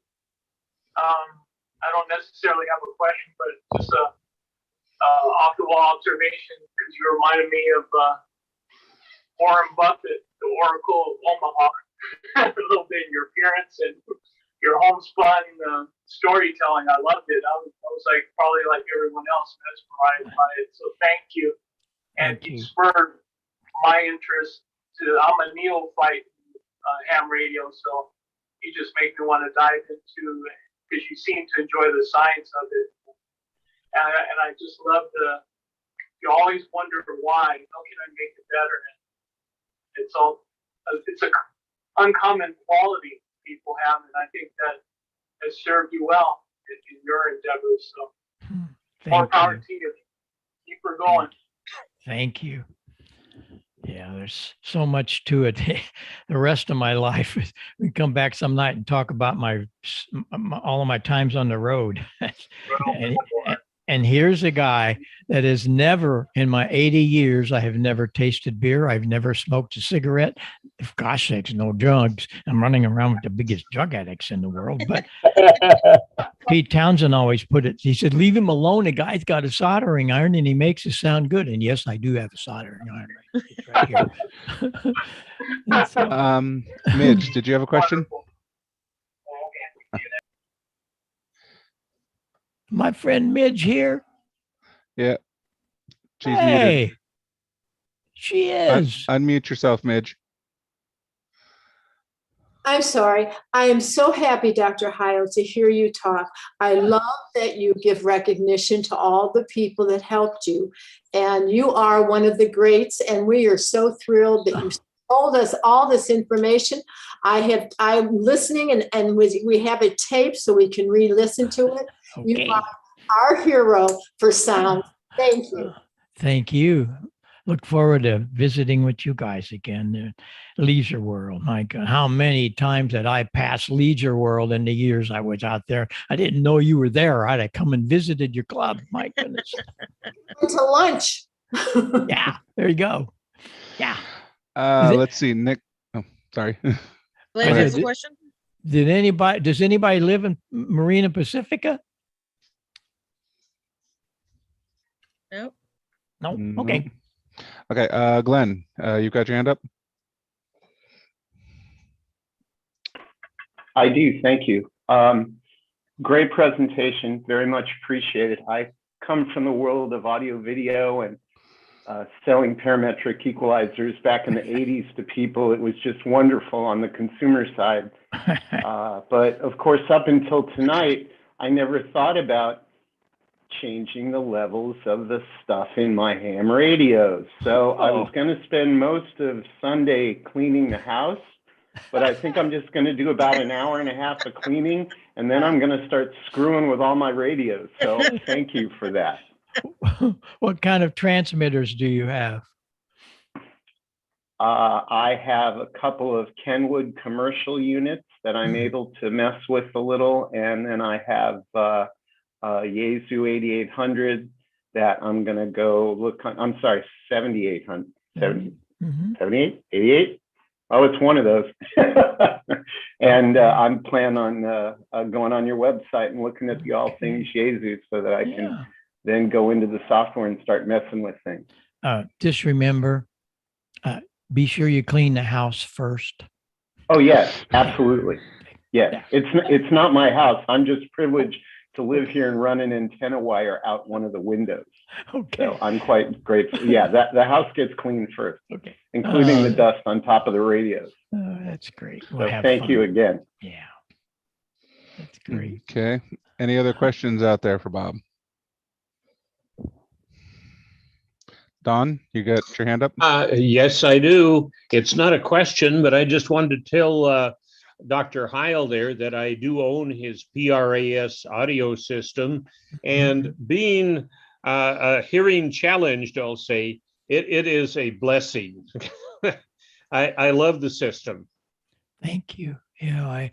I don't necessarily have a question, but just a off-the-wall observation, because you reminded me of Warren Buffett, the Oracle of Omaha, a little bit in your appearance and your homespun storytelling. I loved it. I was like probably like everyone else mesmerized by it. So thank you. And you spurred my interest I'm a neophyte in ham radio, so you just make me want to dive into it, because you seem to enjoy the science of it. And I just love you always wonder why, how can I make it better? And it's an uncommon quality people have, and I think that has served you well in your endeavors. So more power to you. Keep her going. Thank you. Yeah, there's so much to it. The rest of my life, we come back some night and talk about all of my times on the road. And here's a guy that has never, in my 80 years, I have never tasted beer. I've never smoked a cigarette. Gosh sakes, no drugs. I'm running around with the biggest drug addicts in the world. But Pete Townsend always put it, he said, leave him alone. The guy's got a soldering iron and he makes it sound good. And yes, I do have a soldering iron right here. So, Midge, did you have a question? My friend Midge here. Yeah. She's hey, muted. She is. Unmute yourself, Midge. I'm sorry. I am so happy, Dr. Heil, to hear you talk. I love that you give recognition to all the people that helped you. And you are one of the greats, and we are so thrilled that you told us all this information. I'm listening, and we have it taped so we can re-listen to it. Okay. You are our hero for sound. Thank you. Thank you. Look forward to visiting with you guys again. Leisure World. My God, how many times that I passed Leisure World in the years I was out there? I didn't know you were there. I'd have come and visited your club. My goodness. Went to lunch. Yeah, there you go. Yeah. Let's see, Nick. Oh, sorry. Has a question? Does anybody live in Marina Pacifica? Nope. No. Okay. Okay, Glenn, you've got your hand up? I do. Thank you. Great presentation. Very much appreciated. I come from the world of audio video and selling parametric equalizers back in the 80s to people. It was just wonderful on the consumer side. But of course, up until tonight, I never thought about changing the levels of the stuff in my ham radios. So I was going to spend most of Sunday cleaning the house, but I think I'm just going to do about an hour and a half of cleaning, and then I'm going to start screwing with all my radios. So thank you for that. What kind of transmitters do you have? I have a couple of Kenwood commercial units that I'm able to mess with a little, and then I have Yaesu 8800 that I'm going to go look on. I'm sorry, 7800, 78, 88. Oh, it's one of those. And I'm planning on going on your website and looking at the all things Yaesu so that I can then go into the software and start messing with things. Just remember, be sure you clean the house first. Oh, yes, absolutely. Yes, it's not my house. I'm just privileged to live here and run an antenna wire out one of the windows. Okay. So I'm quite grateful. Yeah, the house gets cleaned first, including the dust on top of the radios. Oh, that's great. So thank you again. Yeah, that's great. Okay. Any other questions out there for Bob? Don, you got your hand up? Yes, I do. It's not a question, but I just wanted to tell Dr. Heil there that I do own his PRAS audio system, and being hearing challenged, I'll say, it is a blessing. I love the system. Thank you. Yeah,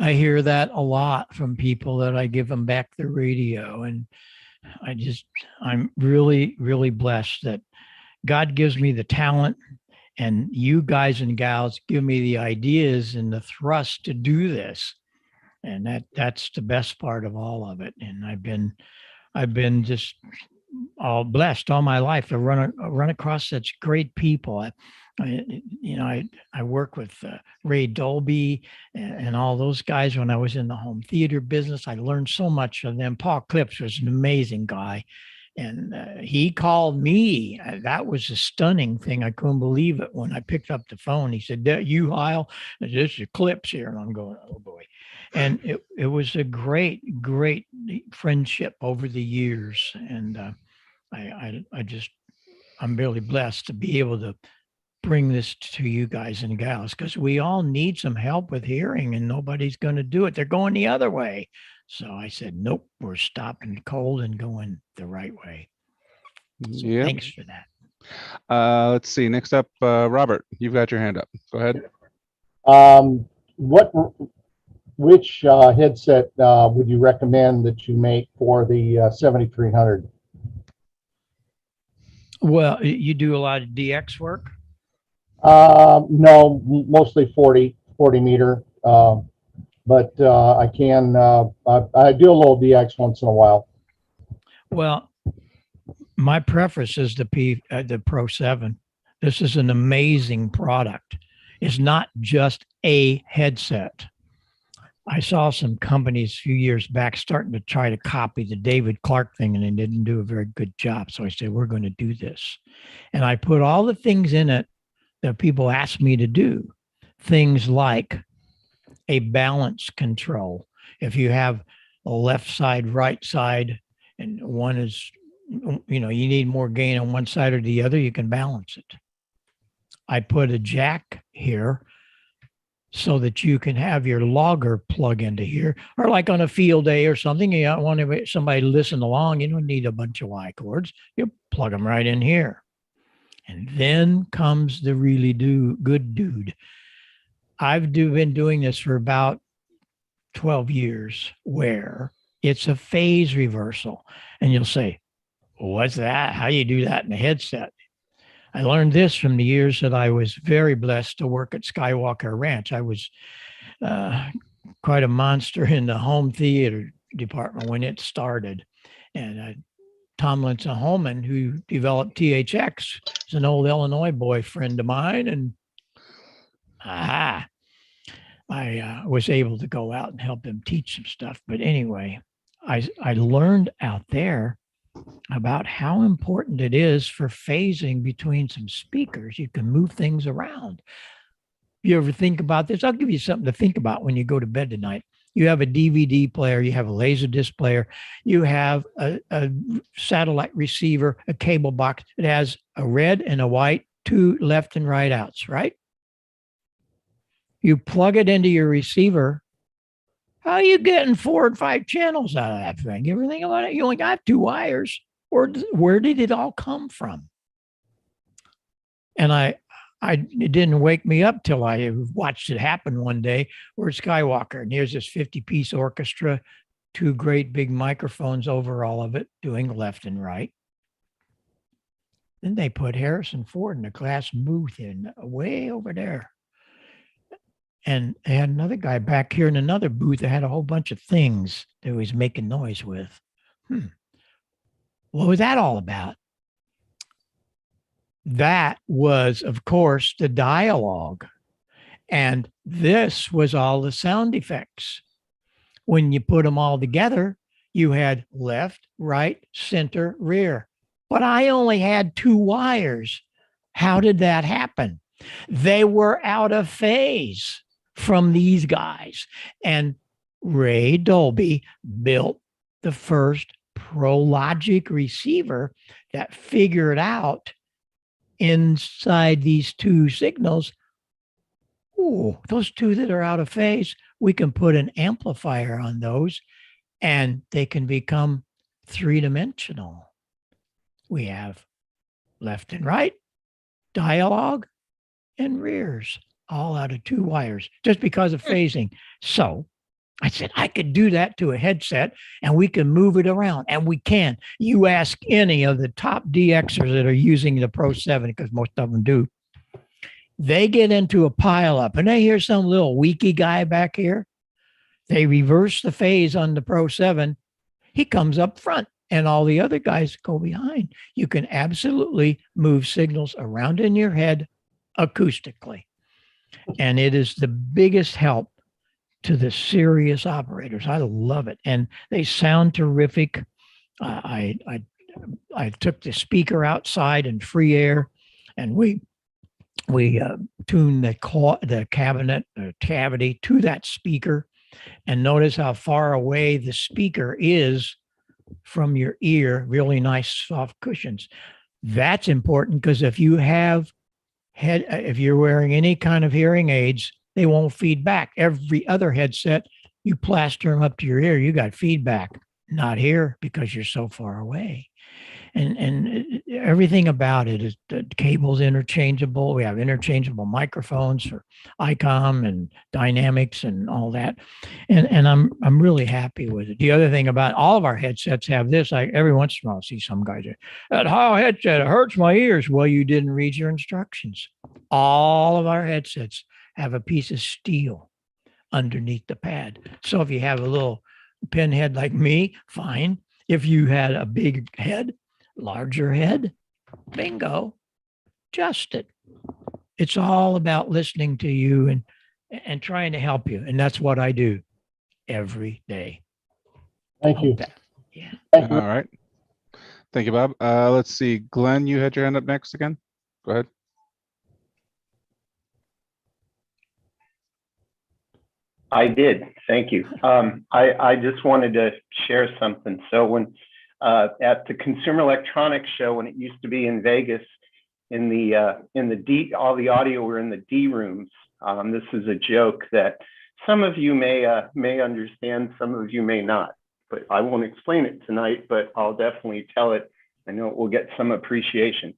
I hear that a lot from people that I give them back the radio, and I'm really, really blessed that God gives me the talent, and you guys and gals give me the ideas and the thrust to do this. And that's the best part of all of it. And I've been just all blessed all my life to run across such great people. I work with Ray Dolby and all those guys when I was in the home theater business. I learned so much from them. Paul Clips was an amazing guy. And he called me. That was a stunning thing. I couldn't believe it when I picked up the phone. He said, "You, Heil, this is Clips here." And I'm going, "Oh boy." And it was a great, great friendship over the years. And I'm really blessed to be able to bring this to you guys and gals, because we all need some help with hearing and nobody's going to do it. They're going the other way. So I said, nope, we're stopping cold and going the right way. So thanks for that. Let's see. Next up, Robert, you've got your hand up. Go ahead. Which headset would you recommend that you make for the 7300? Well, you do a lot of DX work? No, mostly 40 meter. But I can, I do a little DX once in a while. Well, my preference is the Pro 7. This is an amazing product. It's not just a headset. I saw some companies a few years back starting to try to copy the David Clark thing, and they didn't do a very good job. So I said, we're going to do this. And I put all the things in it that people ask me to do. Things like a balance control. If you have a left side, right side, and one is, you need more gain on one side or the other, you can balance it. I put a jack here so that you can have your logger plug into here, or like on a field day or something, you want somebody to listen along, you don't need a bunch of Y cords. You plug them right in here. And then comes the really good dude. I've been doing this for about 12 years, where it's a phase reversal. And you'll say, what's that? How do you do that in a headset? I learned this from the years that I was very blessed to work at Skywalker Ranch. I was quite a monster in the home theater department when it started. And Tomlinson Holman, who developed THX, is an old Illinois boy friend of mine. And I was able to go out and help him teach some stuff. But anyway, I learned out there about how important it is for phasing between some speakers. You can move things around. You ever think about this? I'll give you something to think about when you go to bed tonight. You have a DVD player, you have a Laserdisc player, you have a satellite receiver, a cable box. It has a red and a white, 2 left and right outs, right? You plug it into your receiver. How are you getting 4 and 5 channels out of that thing? You ever think about it? You only got 2 wires. Or where did it all come from? And it didn't wake me up till I watched it happen one day. We're at Skywalker, and here's this 50-piece orchestra, 2 great big microphones over all of it, doing left and right. Then they put Harrison Ford in a glass booth in way over there. And they had another guy back here in another booth that had a whole bunch of things that he was making noise with. What was that all about? That was, of course, the dialogue. And this was all the sound effects. When you put them all together, you had left, right, center, rear. But I only had 2 wires. How did that happen? They were out of phase from these guys. And Ray Dolby built the first ProLogic receiver that figured out inside these 2 signals, those 2 that are out of phase, we can put an amplifier on those and they can become 3-dimensional. We have left and right, dialogue, and rears, all out of 2 wires, just because of phasing. So I said, I could do that to a headset and we can move it around, and we can. You ask any of the top DXers that are using the Pro 7, because most of them do, they get into a pile up and they hear some little weaky guy back here. They reverse the phase on the Pro 7. He comes up front and all the other guys go behind. You can absolutely move signals around in your head acoustically. And it is the biggest help to the serious operators. I love it. And they sound terrific. I took the speaker outside in free air and we tuned the cabinet cavity to that speaker, and notice how far away the speaker is from your ear. Really nice soft cushions. That's important because if you have if you're wearing any kind of hearing aids, they won't feed back. Every other headset, you plaster them up to your ear, you got feedback. Not here because you're so far away. And everything about it is the cable's interchangeable. We have interchangeable microphones for ICOM and dynamics and all that. And I'm really happy with it. The other thing about all of our headsets have this. Every once in a while I see some guys say, that Heil headset, it hurts my ears. Well, you didn't read your instructions. All of our headsets have a piece of steel underneath the pad. So if you have a little pinhead like me, fine. If you had a big head, larger head, bingo, adjust it. It's all about listening to you and trying to help you. And that's what I do every day. Thank you. Yeah. All right. Thank you, Bob. Let's see. Glenn, you had your hand up next again. Go ahead. I did. Thank you. I just wanted to share something. So when at the Consumer Electronics Show, when it used to be in Vegas, in the D, all the audio were in the D rooms. This is a joke that some of you may understand, some of you may not. But I won't explain it tonight, but I'll definitely tell it. I know it will get some appreciation.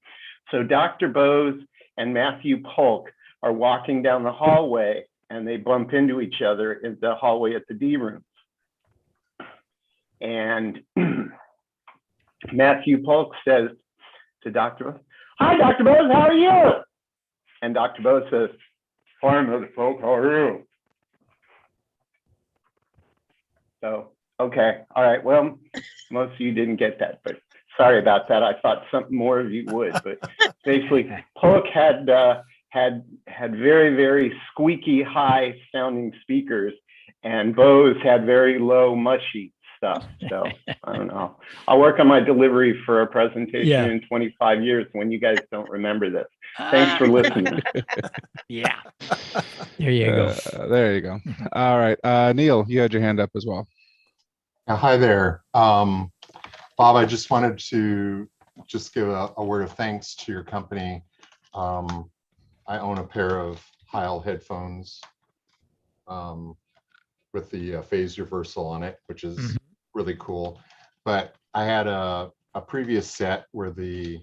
So Dr. Bose and Matthew Polk are walking down the hallway and they bump into each other in the hallway at the D rooms. And Matthew Polk says to Dr. Bose, "Hi, Dr. Bose, how are you?" And Dr. Bose says, "Fine, Mr. Polk, how are you?" So, okay, all right, well, most of you didn't get that, but Sorry about that. I thought something more of you would, but basically, Polk had very, very squeaky high sounding speakers, and Bose had very low mushy stuff. So I don't know. I'll work on my delivery for a presentation in 25 years when you guys don't remember this. Thanks for listening. Yeah. There you go. There you go. All right. Neil, you had your hand up as well. Hi there. Bob, I just wanted to just give a word of thanks to your company. I own a pair of Heil headphones with the phase reversal on it, which is really cool. But I had a previous set where the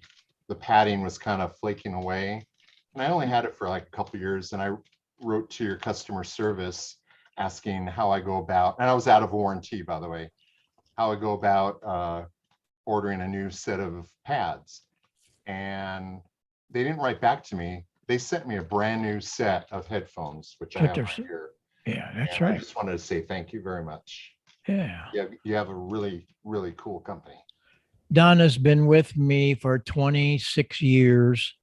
padding was kind of flaking away. And I only had it for like a couple of years. And I wrote to your customer service asking how I go about, and I was out of warranty, by the way, how I go about ordering a new set of pads. And they didn't write back to me. They sent me a brand new set of headphones, which I have right here. Yeah, that's And right. I just wanted to say thank you very much. Yeah. You have a really, really cool company. Donna's been with me for 26 years.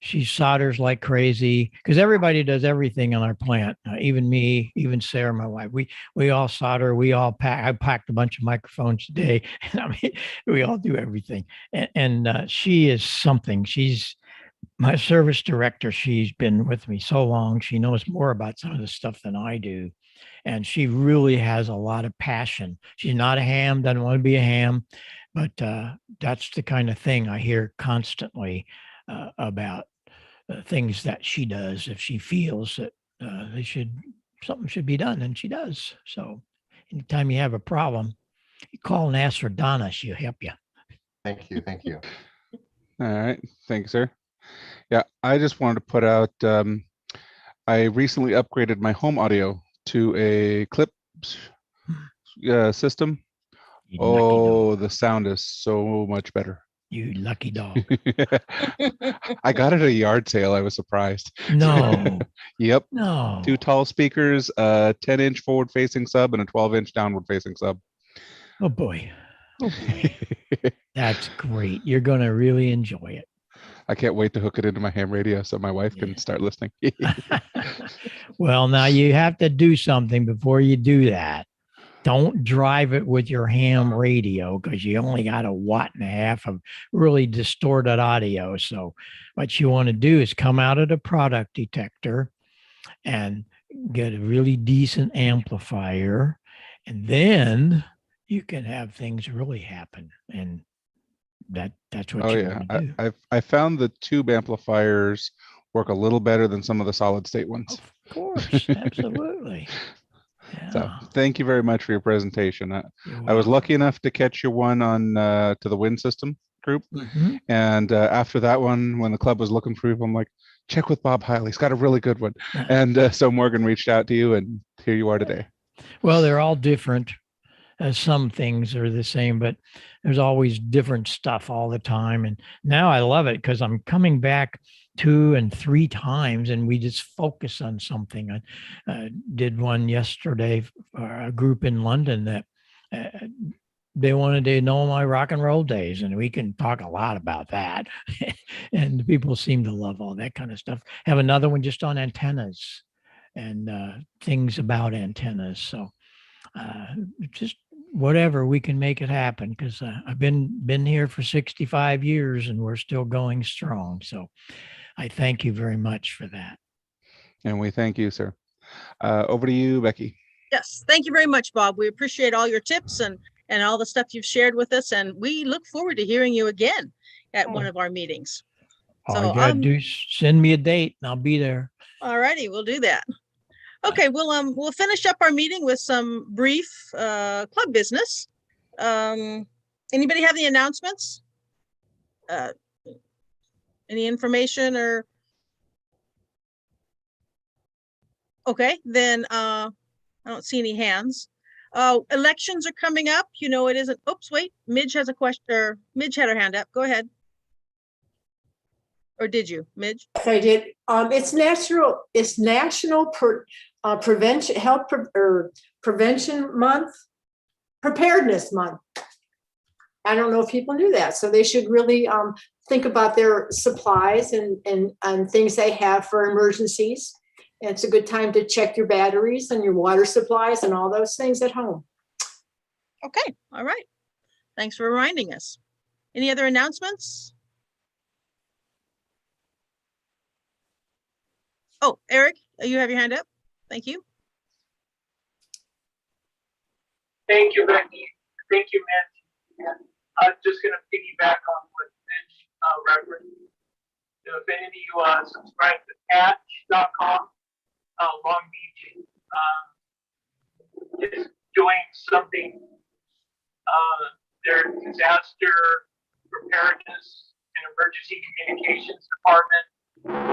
She solders like crazy because everybody does everything on our plant. Even me, even Sarah, my wife. We all solder. We all pack. I packed a bunch of microphones today. And I mean, we all do everything. And she is something. She's my service director. She's been with me so long. She knows more about some of the stuff than I do. And she really has a lot of passion. She's not a ham, doesn't want to be a ham, but that's the kind of thing I hear constantly about things that she does. If she feels that something should be done, and she does. So anytime you have a problem, you call and ask for Donna. She'll help you. Thank you. Thank you. All right. Thank you, sir. Yeah, I just wanted to put out, I recently upgraded my home audio to a clip system. Oh, the sound is so much better. You lucky dog. I got it at a yard sale. I was surprised. No. Yep. No. 2 tall speakers, a 10-inch forward-facing sub, and a 12-inch downward-facing sub. Oh boy. Oh boy. That's great. You're going to really enjoy it. I can't wait to hook it into my ham radio so my wife can start listening. Well, now you have to do something before you do that. Don't drive it with your ham radio because you only got 1.5 watts of really distorted audio. So what you want to do is come out of the product detector and get a really decent amplifier. And then you can have things really happen. And that's what you want to do. I found the tube amplifiers work a little better than some of the solid state ones. Of course, absolutely. Yeah. So thank you very much for your presentation. I was lucky enough to catch your one on to the Wind System group. And after that one, when the club was looking for people, I'm like, check with Bob Heil. He's got a really good one. And so Morgan reached out to you, and here you are today. Well, they're all different. Some things are the same, but there's always different stuff all the time. And now I love it because I'm coming back 2 and 3 times and we just focus on something. I did one yesterday for a group in London that they wanted to know my rock and roll days, and we can talk a lot about that. And people seem to love all that kind of stuff. Have another one just on antennas and things about antennas. So just whatever, we can make it happen, because I've been here for 65 years and we're still going strong. So I thank you very much for that. And we thank you, sir. Over to you, Becky. Yes, thank you very much, Bob. We appreciate all your tips and all the stuff you've shared with us, and we look forward to hearing you again at one of our meetings. All you gotta do is send me a date and I'll be there. All righty, we'll do that. Okay, we'll finish up our meeting with some brief club business. Anybody have any announcements? Any information or? Okay, then I don't see any hands. Elections are coming up. You know, it isn't. Oops, wait. Midge has a question. Or Midge had her hand up. Go ahead. Or did you, Midge? Yes, I did. It's National Prevention Month, Preparedness Month. I don't know if people knew that. So they should really think about their supplies and things they have for emergencies. And it's a good time to check your batteries and your water supplies and all those things at home. Okay, all right. Thanks for reminding us. Any other announcements? Oh, Eric, you have your hand up. Thank you. Thank you, Becky. Thank you, Mitch. I'm just going to piggyback on what Mitch referenced. If any of you subscribe to patch.com, Long Beach is doing something. Their disaster preparedness and emergency communications department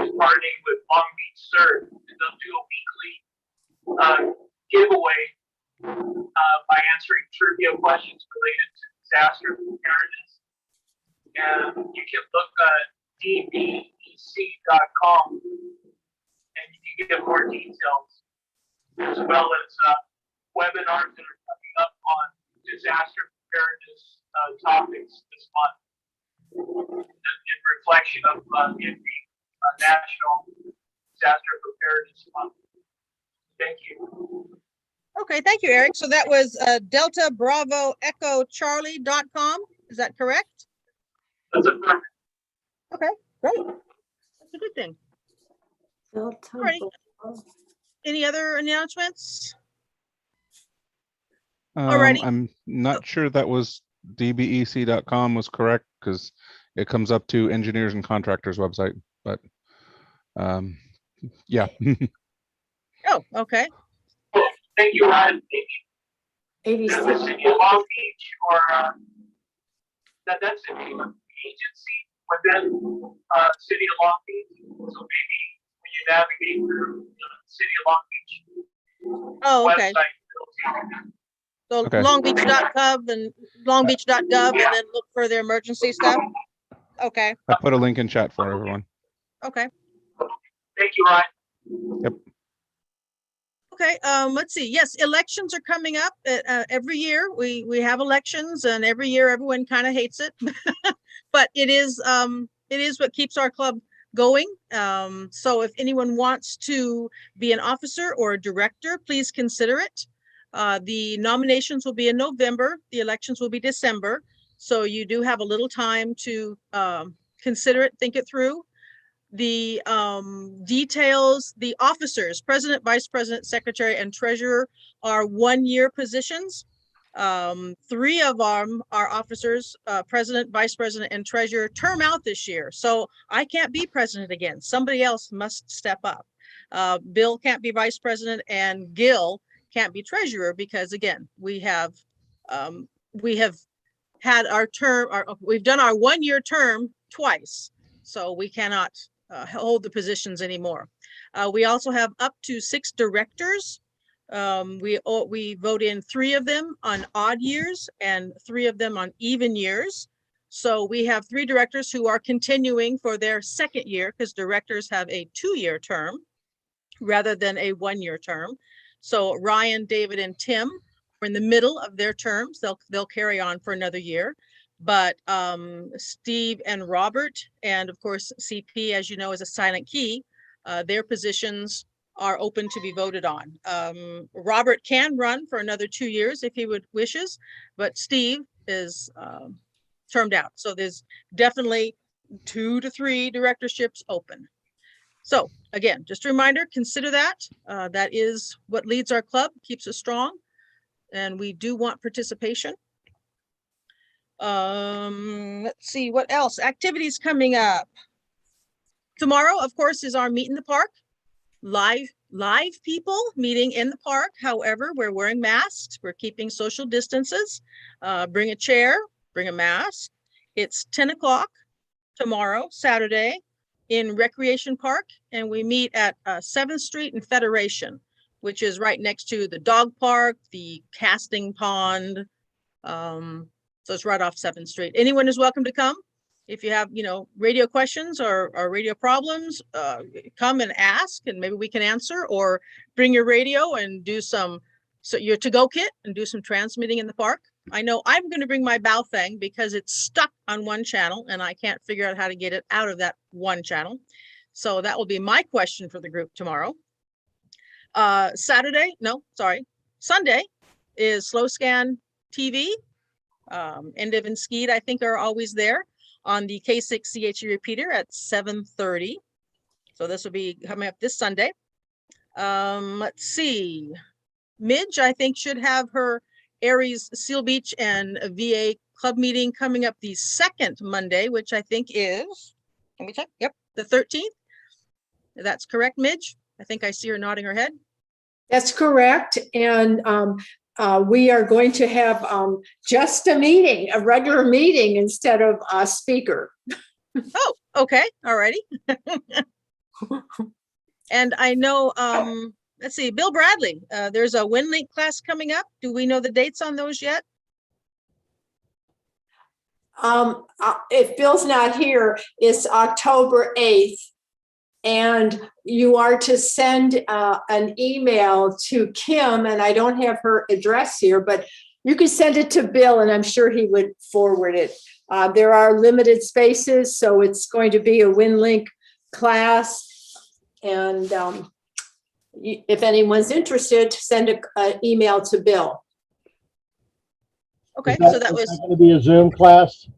is partnering with Long Beach CERT, and they'll do a weekly giveaway by answering trivia questions related to disaster preparedness. And you can look at dbec.com and you can get more details, as well as webinars that are coming up on disaster preparedness topics this month in reflection of it being National Disaster Preparedness Month. Thank you. Okay, thank you, Eric. So that was Delta Bravo Echo Charlie.com. Is that correct? That's a perfect. Okay, great. That's a good thing. Alrighty. Any other announcements? Alrighty. I'm not sure that was dbec.com was correct because it comes up to engineers and contractors website, but yeah. Oh, okay. Thank you, Ryan. Maybe 86. the City of Long Beach or that's an agency within City of Long Beach. So maybe when you navigate through the City of Long Beach okay. website, So Okay. longbeach.gov and longbeach.gov and then look for their emergency stuff. Okay. I put a link in chat for everyone. Okay. Thank you, Ryan. Yep. Okay, let's see. Yes, elections are coming up. Every year we have elections, and every year everyone kind of hates it, but it is what keeps our club going. So if anyone wants to be an officer or a director, please consider it. The nominations will be in November. The elections will be December. So you do have a little time to consider it, think it through. The details, the officers, president, vice president, secretary, and treasurer are 1-year positions. 3 of them are officers, president, vice president, and treasurer term out this year. So I can't be president again. Somebody else must step up. Bill can't be vice president and Gil can't be treasurer because again, we have had our term, we've done our 1-year term twice. So we cannot hold the positions anymore. We also have up to 6 directors. We vote in 3 of them on odd years and 3 of them on even years. So we have 3 directors who are continuing for their 2nd year because directors have a 2-year term rather than a 1-year term. So Ryan, David, and Tim are in the middle of their terms. They'll carry on for another year. But Steve and Robert, and of course, CP, as you know, is a silent key. Their positions are open to be voted on. Robert can run for another 2 years if he wishes, but Steve is termed out. So there's definitely 2 to 3 directorships open. So again, just a reminder, consider that. That is what leads our club, keeps us strong, and we do want participation. Let's see what else. Activities coming up. Tomorrow, of course, is our meet in the park. Live people meeting in the park. However, we're wearing masks. We're keeping social distances. Bring a chair, bring a mask. It's 10 o'clock tomorrow, Saturday, in Recreation Park, and we meet at 7th Street and Federation, which is right next to the dog park, the casting pond. So it's right off 7th Street. Anyone is welcome to come. If you have, radio questions or radio problems, come and ask and maybe we can answer, or bring your radio and do your to-go kit and do some transmitting in the park. I know I'm going to bring my bow thing because it's stuck on one channel and I can't figure out how to get it out of that one channel. So that will be my question for the group tomorrow. Sunday is Slow Scan TV. Endiv and Skeet, I think, are always there on the K6 CHE repeater at 7:30. So this will be coming up this Sunday. Let's see. Midge, I think, should have her Aries Seal Beach and VA club meeting coming up the second Monday, which I think is, let me check. Yep, the 13th. That's correct, Midge? I think I see her nodding her head. That's correct. And we are going to have just a meeting, a regular meeting instead of a speaker. Oh, okay. All righty. And I know, let's see, Bill Bradley, there's a WinLink class coming up. Do we know the dates on those yet? If Bill's not here, it's October 8th. And you are to send an email to Kim, and I don't have her address here, but you can send it to Bill and I'm sure he would forward it. There are limited spaces, so it's going to be a WinLink class. And if anyone's interested, send an email to Bill. Okay, so that was going to be a Zoom class.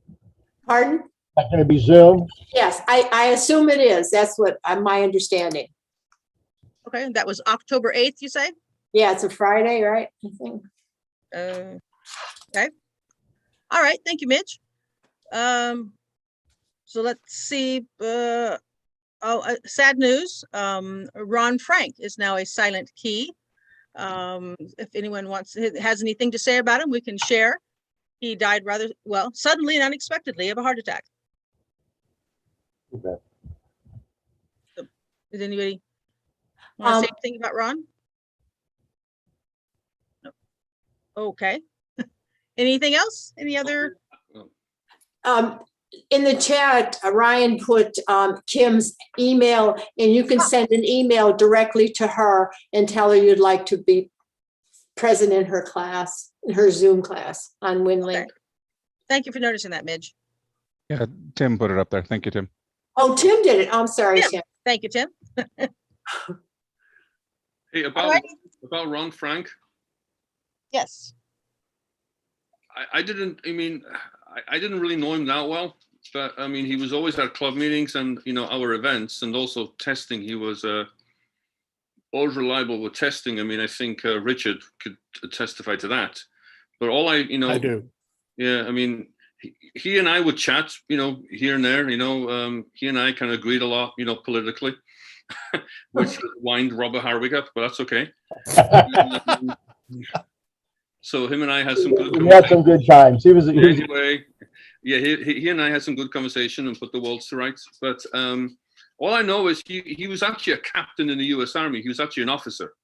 Pardon? Is that going to be Zoom? Yes, I assume it is. That's what my understanding. okay. That was October 8th, you say? Yeah, it's a Friday, right? I think. Okay. All right. Thank you, Mitch. So let's see. Sad news. Ron Frank is now a silent key. If anyone has anything to say about him, we can share. He died rather suddenly and unexpectedly of a heart attack. Okay. Did anybody want to say anything about Ron? No. Okay. Anything else? Any other? In the chat, Ryan put Kim's email, and you can send an email directly to her and tell her you'd like to be present in her class, in her Zoom class on WinLink. Okay. Thank you for noticing that, Midge. Yeah, Tim put it up there. Thank you, Tim. Oh, Tim did it. I'm sorry, Tim. Thank you, Tim. Hey, about Ron Frank. Yes. I didn't really know him that well, but I mean, he was always at club meetings and, our events, and also testing. He was always reliable with testing. I mean, I think Richard could testify to that. But all I do. Yeah, I mean, he and I would chat, here and there. He and I kind of agreed a lot, politically, which would wind Robert Harwick up, but that's okay. So him and I had some good. We had some good times. Anyway, yeah, he and I had some good conversation and put the worlds to rights. But all I know is he was actually a captain in the U.S. Army. He was actually an officer.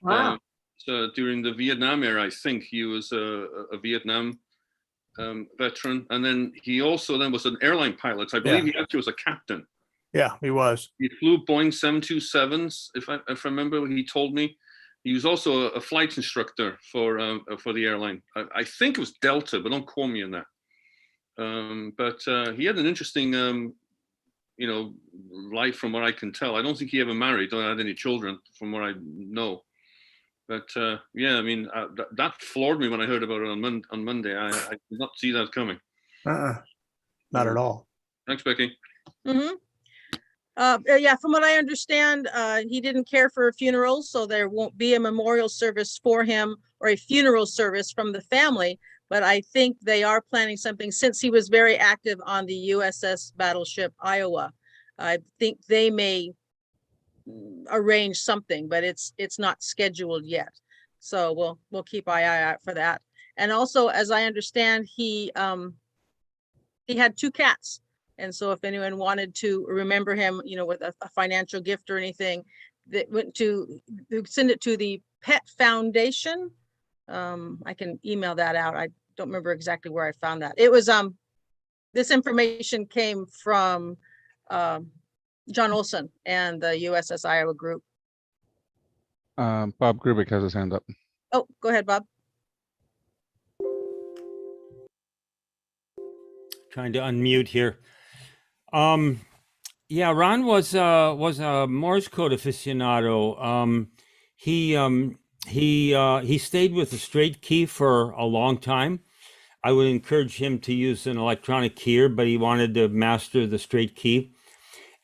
Wow. So during the Vietnam era, I think he was a Vietnam veteran, and then he also was an airline pilot. I believe he actually was a captain. Yeah, he was. He flew Boeing 727s, if I remember. He told me he was also a flight instructor for the airline. I think it was Delta, but don't quote me on that. But he had an interesting, life from what I can tell. I don't think he ever married. Don't have any children, from what I know. But yeah, I mean, that floored me when I heard about it on Monday. I did not see that coming. Not at all. Thanks, Becky. Mm-hmm. Yeah, from what I understand, he didn't care for funerals, so there won't be a memorial service for him or a funeral service from the family. But I think they are planning something, since he was very active on the USS battleship Iowa. I think they may arrange something, but it's not scheduled yet. So we'll keep eye out for that. And also, as I understand, he had 2 cats. And so if anyone wanted to remember him, with a financial gift or anything, that send it to the Pet Foundation. I can email that out. I don't remember exactly where I found that. It was, this information came from John Olson and the USS Iowa group. Bob Grubik has his hand up. Oh, go ahead, Bob. Trying to unmute here. Yeah, Ron was a Morse code aficionado. He stayed with the straight key for a long time. I would encourage him to use an electronic keyer, but he wanted to master the straight key.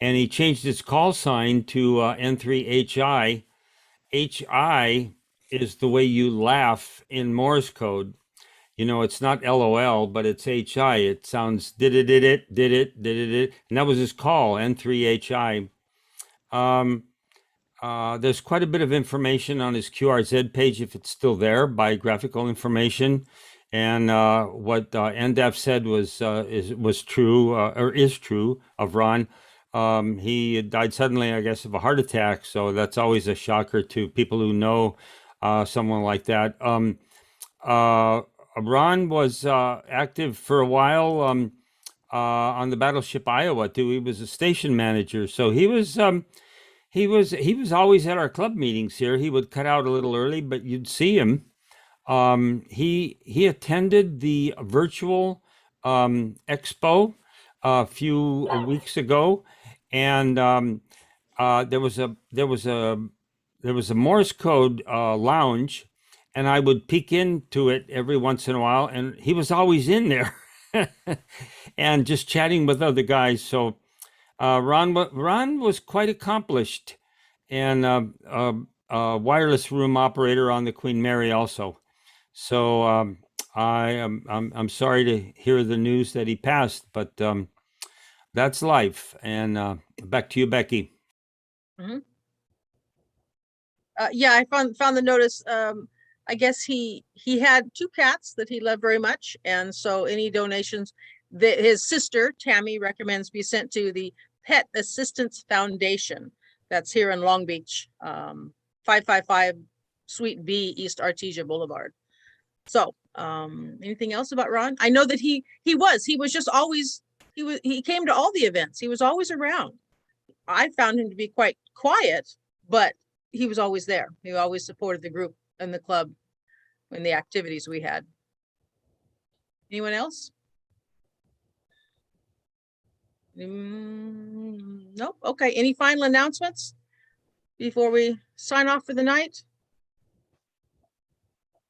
And he changed his call sign to N3HI. HI is the way you laugh in Morse code. You know, it's not LOL, but it's HI. It sounds did it, and that was his call, N3HI. There's quite a bit of information on his QRZ page, if it's still there, biographical information. And what NDAF said was true, or is true of Ron. He died suddenly, I guess, of a heart attack. So that's always a shocker to people who know someone like that. Ron was active for a while on the battleship Iowa too. He was a station manager, so he was always at our club meetings here. He would cut out a little early, but you'd see him. He attended the virtual expo a few weeks ago, and there was a Morse code lounge, and I would peek into it every once in a while, and he was always in there and just chatting with other guys. So Ron was quite accomplished, and a wireless room operator on the Queen Mary also. So I'm sorry to hear the news that he passed, but that's life. And back to you, Becky. Mm-hmm. Yeah, I found the notice. I guess he had 2 cats that he loved very much, and so any donations that his sister Tammy recommends be sent to the Pet Assistance Foundation. That's here in Long Beach, 555 Suite B, East Artesia Boulevard. So, anything else about Ron? I know that he was just always, he came to all the events. He was always around. I found him to be quite quiet, but he was always there. He always supported the group and the club and the activities we had. Anyone else? Nope. Okay. Any final announcements before we sign off for the night?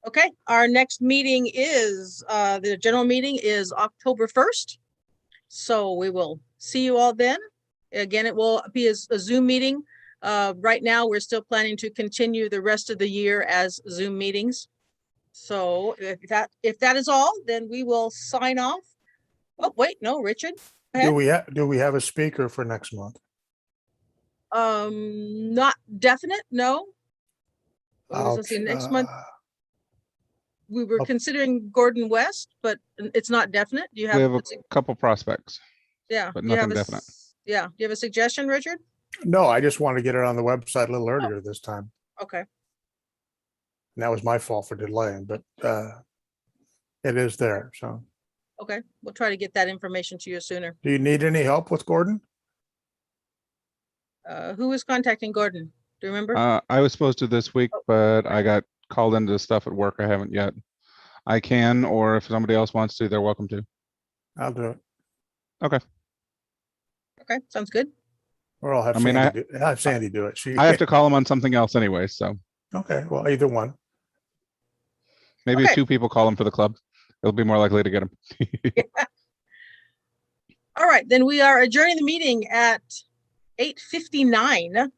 Okay. Our next meeting is, the general meeting is October 1st. So we will see you all then. Again, it will be a Zoom meeting. Right now, we're still planning to continue the rest of the year as Zoom meetings. So if that is all, then we will sign off. Oh, wait, no, Richard. Do we have a speaker for next month? Not definite, no. Let's see, next month we were considering Gordon West, but it's not definite. Do you have? We have a couple prospects. Yeah, but nothing definite. Yeah, do you have a suggestion, Richard? No, I just want to get it on the website a little earlier this time. Okay. And that was my fault for delaying, but it is there. So, Okay, we'll try to get that information to you sooner. do you need any help with Gordon? Who is contacting Gordon? Do you remember? I was supposed to this week, but I got called into stuff at work. I haven't yet. I can, or if somebody else wants to, they're welcome to. I'll do it. Okay. Okay, sounds good. Or I'll have Sandy do it. I have to call him on something else anyway, so. Okay, well, either one. Maybe Okay. 2 people call him for the club. It'll be more likely to get him. All right, then we are adjourning the meeting at 8:59.